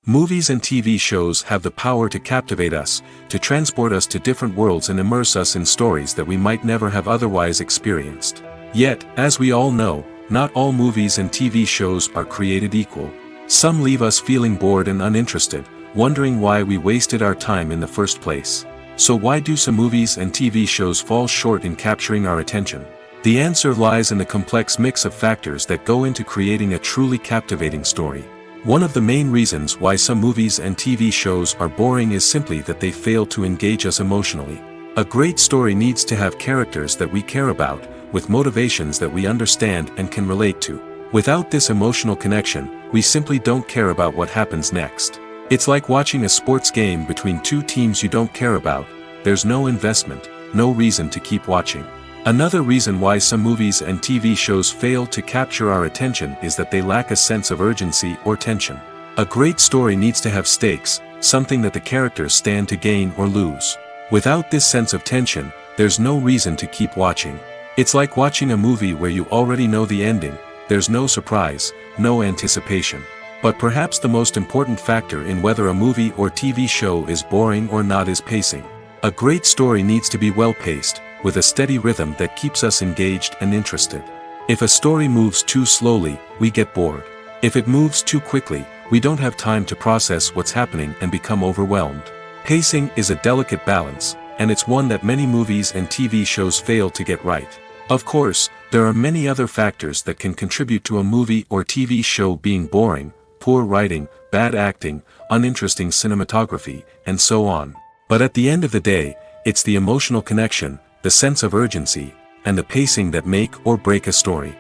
Movies and TV shows have the power to captivate us, to transport us to different worlds and immerse us in stories that we might never have otherwise experienced. Yet, as we all know, not all movies and TV shows are created equal. Some leave us feeling bored and uninterested, wondering why we wasted our time in the first place. So why do some movies and TV shows fall short in capturing our attention? The answer lies in the complex mix of factors that go into creating a truly captivating story. One of the main reasons why some movies and TV shows are boring is simply that they fail to engage us emotionally. A great story needs to have characters that we care about, with motivations that we understand and can relate to. Without this emotional connection, we simply don't care about what happens next. It's like watching a sports game between two teams you don't care about. There's no investment, no reason to keep watching. Another reason why some movies and TV shows fail to capture our attention is that they lack a sense of urgency or tension. A great story needs to have stakes, something that the characters stand to gain or lose. Without this sense of tension, there's no reason to keep watching. It's like watching a movie where you already know the ending, there's no surprise, no anticipation. But perhaps the most important factor in whether a movie or TV show is boring or not is pacing. A great story needs to be well-paced, with a steady rhythm that keeps us engaged and interested. If a story moves too slowly, we get bored. If it moves too quickly, we don't have time to process what's happening and become overwhelmed. Pacing is a delicate balance, and it's one that many movies and TV shows fail to get right. Of course, there are many other factors that can contribute to a movie or TV show being boring: poor writing, bad acting, uninteresting cinematography, and so on. But at the end of the day, it's the emotional connection, the sense of urgency, and the pacing that make or break a story.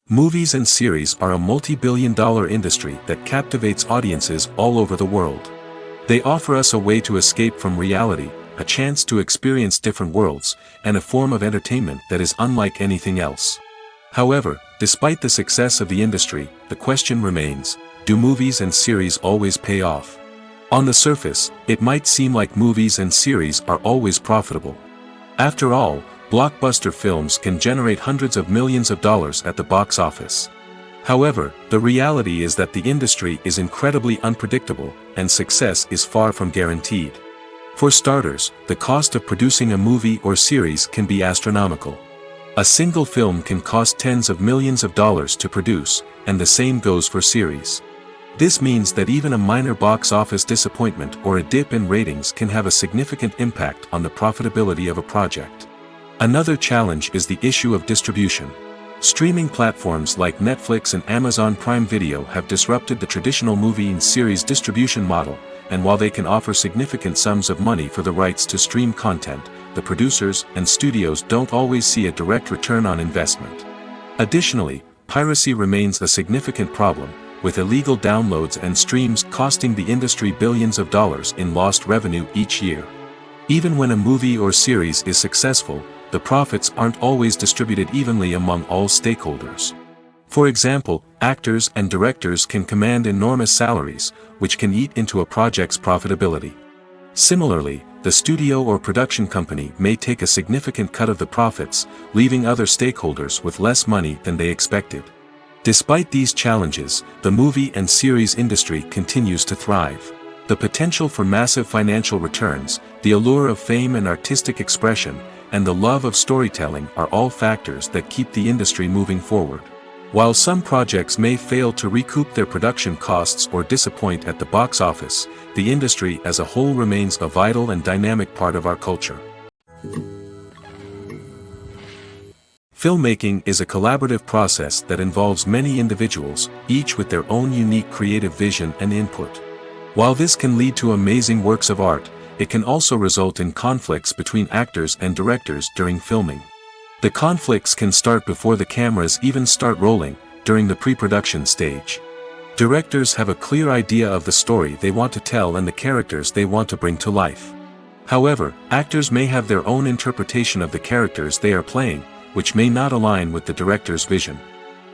Movies and series are a multi-billion-dollar industry that captivates audiences all over the world. They offer us a way to escape from reality, a chance to experience different worlds, and a form of entertainment that is unlike anything else. However, despite the success of the industry, the question remains: do movies and series always pay off? On the surface, it might seem like movies and series are always profitable. After all, blockbuster films can generate hundreds of millions of dollars at the box office. However, the reality is that the industry is incredibly unpredictable, and success is far from guaranteed. For starters, the cost of producing a movie or series can be astronomical. A single film can cost tens of millions of dollars to produce, and the same goes for series. This means that even a minor box office disappointment or a dip in ratings can have a significant impact on the profitability of a project. Another challenge is the issue of distribution. Streaming platforms like Netflix and Amazon Prime Video have disrupted the traditional movie and series distribution model, and while they can offer significant sums of money for the rights to stream content, the producers and studios don't always see a direct return on investment. Additionally, piracy remains a significant problem, with illegal downloads and streams costing the industry billions of dollars in lost revenue each year. Even when a movie or series is successful, the profits aren't always distributed evenly among all stakeholders. For example, actors and directors can command enormous salaries, which can eat into a project's profitability. Similarly, the studio or production company may take a significant cut of the profits, leaving other stakeholders with less money than they expected. Despite these challenges, the movie and series industry continues to thrive. The potential for massive financial returns, the allure of fame and artistic expression, and the love of storytelling are all factors that keep the industry moving forward. While some projects may fail to recoup their production costs or disappoint at the box office, the industry as a whole remains a vital and dynamic part of our culture. Filmmaking is a collaborative process that involves many individuals, each with their own unique creative vision and input. While this can lead to amazing works of art, it can also result in conflicts between actors and directors during filming. The conflicts can start before the cameras even start rolling, during the pre-production stage. Directors have a clear idea of the story they want to tell and the characters they want to bring to life. However, actors may have their own interpretation of the characters they are playing, which may not align with the director's vision.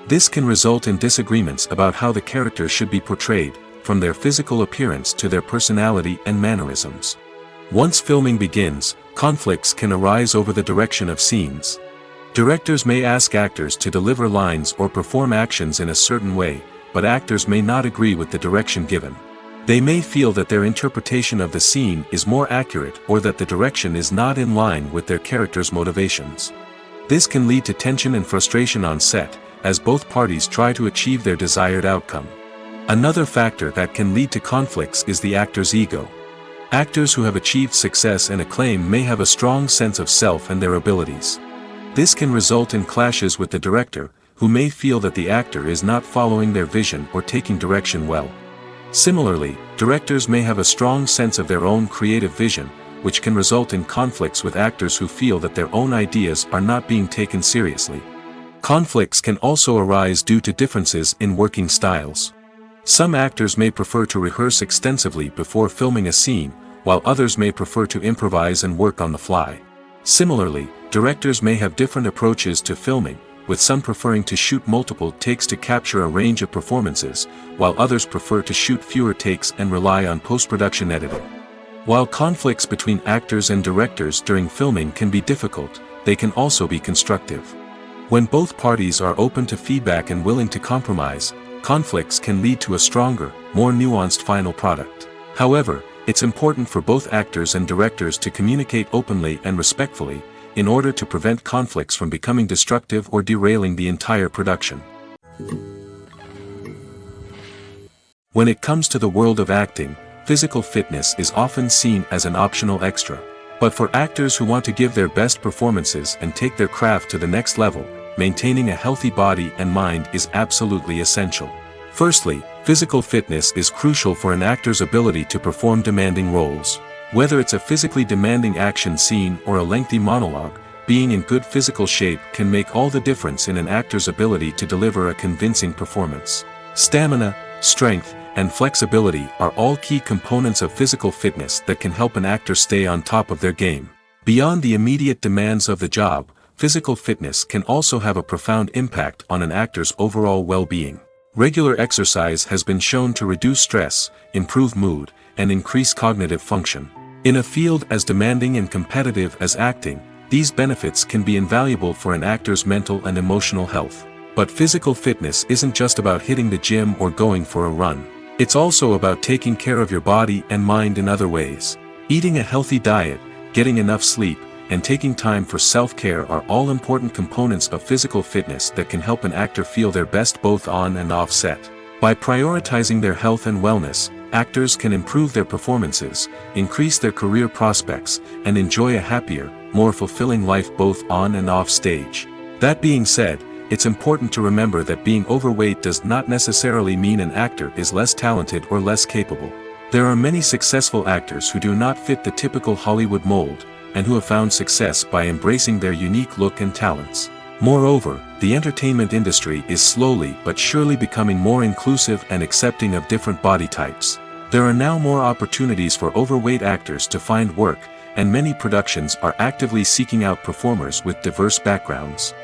This can result in disagreements about how the characters should be portrayed, from their physical appearance to their personality and mannerisms. Once filming begins, conflicts can arise over the direction of scenes. Directors may ask actors to deliver lines or perform actions in a certain way, but actors may not agree with the direction given. They may feel that their interpretation of the scene is more accurate or that the direction is not in line with their character's motivations. This can lead to tension and frustration on set, as both parties try to achieve their desired outcome. Another factor that can lead to conflicts is the actor's ego. Actors who have achieved success and acclaim may have a strong sense of self and their abilities. This can result in clashes with the director, who may feel that the actor is not following their vision or taking direction well. Similarly, directors may have a strong sense of their own creative vision, which can result in conflicts with actors who feel that their own ideas are not being taken seriously. Conflicts can also arise due to differences in working styles. Some actors may prefer to rehearse extensively before filming a scene, while others may prefer to improvise and work on the fly. Similarly, directors may have different approaches to filming, with some preferring to shoot multiple takes to capture a range of performances, while others prefer to shoot fewer takes and rely on post-production editing. While conflicts between actors and directors during filming can be difficult, they can also be constructive. When both parties are open to feedback and willing to compromise, conflicts can lead to a stronger, more nuanced final product. However, it's important for both actors and directors to communicate openly and respectfully, in order to prevent conflicts from becoming destructive or derailing the entire production. When it comes to the world of acting, physical fitness is often seen as an optional extra. But for actors who want to give their best performances and take their craft to the next level, maintaining a healthy body and mind is absolutely essential. Firstly, physical fitness is crucial for an actor's ability to perform demanding roles. Whether it's a physically demanding action scene or a lengthy monologue, being in good physical shape can make all the difference in an actor's ability to deliver a convincing performance. Stamina, strength, and flexibility are all key components of physical fitness that can help an actor stay on top of their game. Beyond the immediate demands of the job, physical fitness can also have a profound impact on an actor's overall well-being. Regular exercise has been shown to reduce stress, improve mood, and increase cognitive function. In a field as demanding and competitive as acting, these benefits can be invaluable for an actor's mental and emotional health. But physical fitness isn't just about hitting the gym or going for a run. It's also about taking care of your body and mind in other ways. Eating a healthy diet, getting enough sleep, and taking time for self-care are all important components of physical fitness that can help an actor feel their best both on and off set. By prioritizing their health and wellness, actors can improve their performances, increase their career prospects, and enjoy a happier, more fulfilling life both on and off stage. That being said, it's important to remember that being overweight does not necessarily mean an actor is less talented or less capable. There are many successful actors who do not fit the typical Hollywood mold, and who have found success by embracing their unique look and talents. Moreover, the entertainment industry is slowly but surely becoming more inclusive and accepting of different body types. There are now more opportunities for overweight actors to find work, and many productions are actively seeking out performers with diverse backgrounds.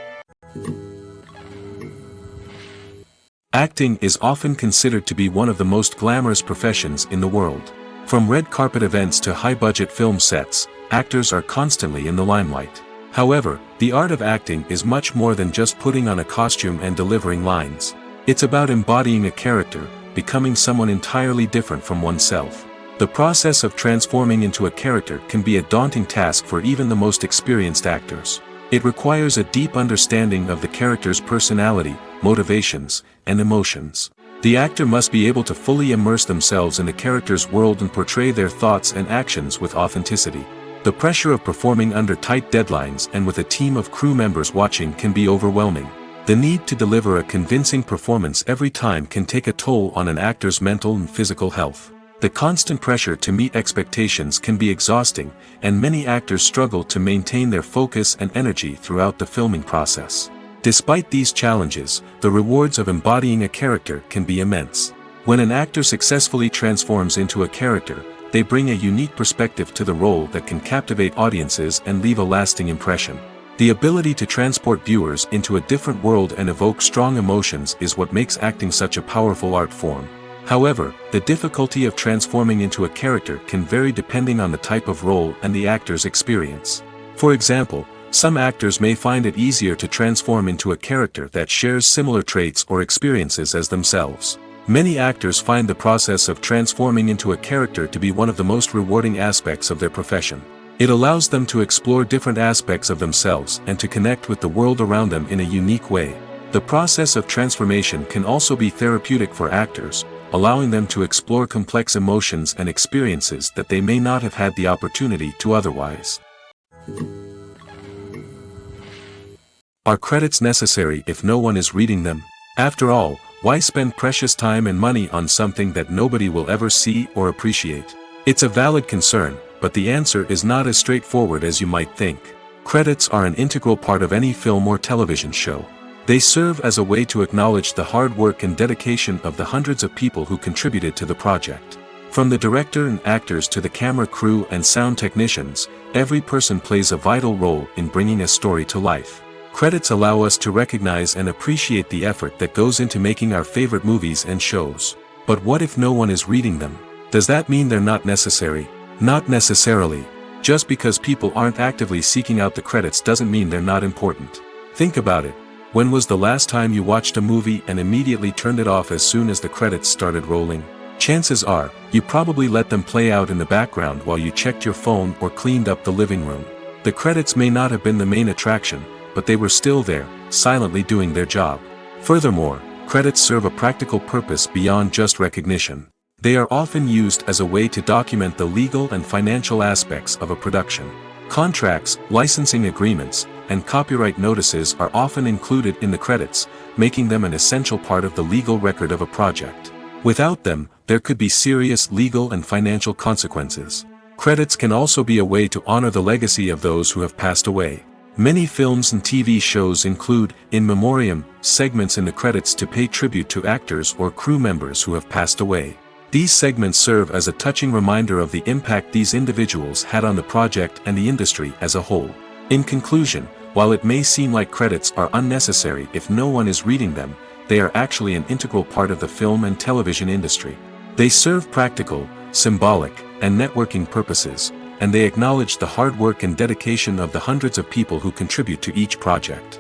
Acting is often considered to be one of the most glamorous professions in the world. From red carpet events to high-budget film sets, actors are constantly in the limelight. However, the art of acting is much more than just putting on a costume and delivering lines. It's about embodying a character, becoming someone entirely different from oneself. The process of transforming into a character can be a daunting task for even the most experienced actors. It requires a deep understanding of the character's personality, motivations, and emotions. The actor must be able to fully immerse themselves in the character's world and portray their thoughts and actions with authenticity. The pressure of performing under tight deadlines and with a team of crew members watching can be overwhelming. The need to deliver a convincing performance every time can take a toll on an actor's mental and physical health. The constant pressure to meet expectations can be exhausting, and many actors struggle to maintain their focus and energy throughout the filming process. Despite these challenges, the rewards of embodying a character can be immense. When an actor successfully transforms into a character, they bring a unique perspective to the role that can captivate audiences and leave a lasting impression. The ability to transport viewers into a different world and evoke strong emotions is what makes acting such a powerful art form. However, the difficulty of transforming into a character can vary depending on the type of role and the actor's experience. For example, some actors may find it easier to transform into a character that shares similar traits or experiences as themselves. Many actors find the process of transforming into a character to be one of the most rewarding aspects of their profession. It allows them to explore different aspects of themselves and to connect with the world around them in a unique way. The process of transformation can also be therapeutic for actors, allowing them to explore complex emotions and experiences that they may not have had the opportunity to otherwise. Are credits necessary if no one is reading them? After all, why spend precious time and money on something that nobody will ever see or appreciate? It's a valid concern, but the answer is not as straightforward as you might think. Credits are an integral part of any film or television show. They serve as a way to acknowledge the hard work and dedication of the hundreds of people who contributed to the project. From the director and actors to the camera crew and sound technicians, every person plays a vital role in bringing a story to life. Credits allow us to recognize and appreciate the effort that goes into making our favorite movies and shows. But what if no one is reading them? Does that mean they're not necessary? Not necessarily. Just because people aren't actively seeking out the credits doesn't mean they're not important. Think about it. When was the last time you watched a movie and immediately turned it off as soon as the credits started rolling? Chances are, you probably let them play out in the background while you checked your phone or cleaned up the living room. The credits may not have been the main attraction, but they were still there, silently doing their job. Furthermore, credits serve a practical purpose beyond just recognition. They are often used as a way to document the legal and financial aspects of a production. Contracts, licensing agreements, and copyright notices are often included in the credits, making them an essential part of the legal record of a project. Without them, there could be serious legal and financial consequences. Credits can also be a way to honor the legacy of those who have passed away. Many films and TV shows include, in memoriam, segments in the credits to pay tribute to actors or crew members who have passed away. These segments serve as a touching reminder of the impact these individuals had on the project and the industry as a whole. In conclusion, while it may seem like credits are unnecessary if no one is reading them, they are actually an integral part of the film and television industry. They serve practical, symbolic, and networking purposes, and they acknowledge the hard work and dedication of the hundreds of people who contribute to each project.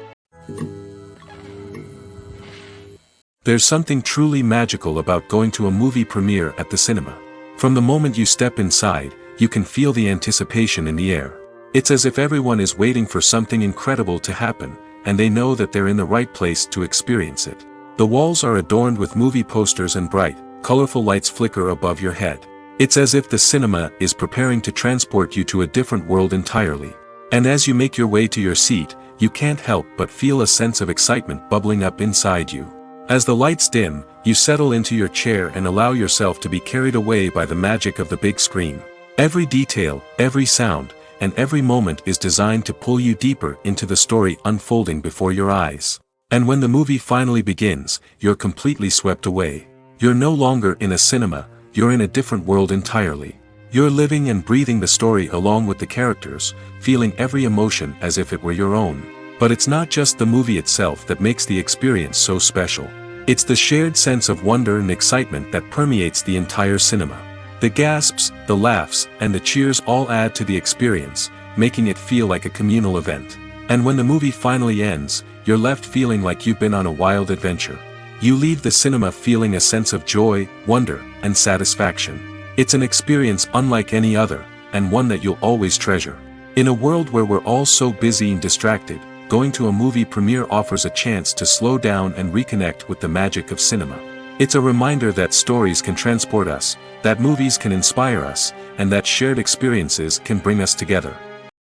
There's something truly magical about going to a movie premiere at the cinema. From the moment you step inside, you can feel the anticipation in the air. It's as if everyone is waiting for something incredible to happen, and they know that they're in the right place to experience it. The walls are adorned with movie posters and bright, colorful lights flicker above your head. It's as if the cinema is preparing to transport you to a different world entirely. And as you make your way to your seat, you can't help but feel a sense of excitement bubbling up inside you. As the lights dim, you settle into your chair and allow yourself to be carried away by the magic of the big screen. Every detail, every sound, and every moment is designed to pull you deeper into the story unfolding before your eyes. And when the movie finally begins, you're completely swept away. You're no longer in a cinema, you're in a different world entirely. You're living and breathing the story along with the characters, feeling every emotion as if it were your own. But it's not just the movie itself that makes the experience so special. It's the shared sense of wonder and excitement that permeates the entire cinema. The gasps, the laughs, and the cheers all add to the experience, making it feel like a communal event. And when the movie finally ends, you're left feeling like you've been on a wild adventure. You leave the cinema feeling a sense of joy, wonder, and satisfaction. It's an experience unlike any other, and one that you'll always treasure. In a world where we're all so busy and distracted, going to a movie premiere offers a chance to slow down and reconnect with the magic of cinema. It's a reminder that stories can transport us, that movies can inspire us, and that shared experiences can bring us together.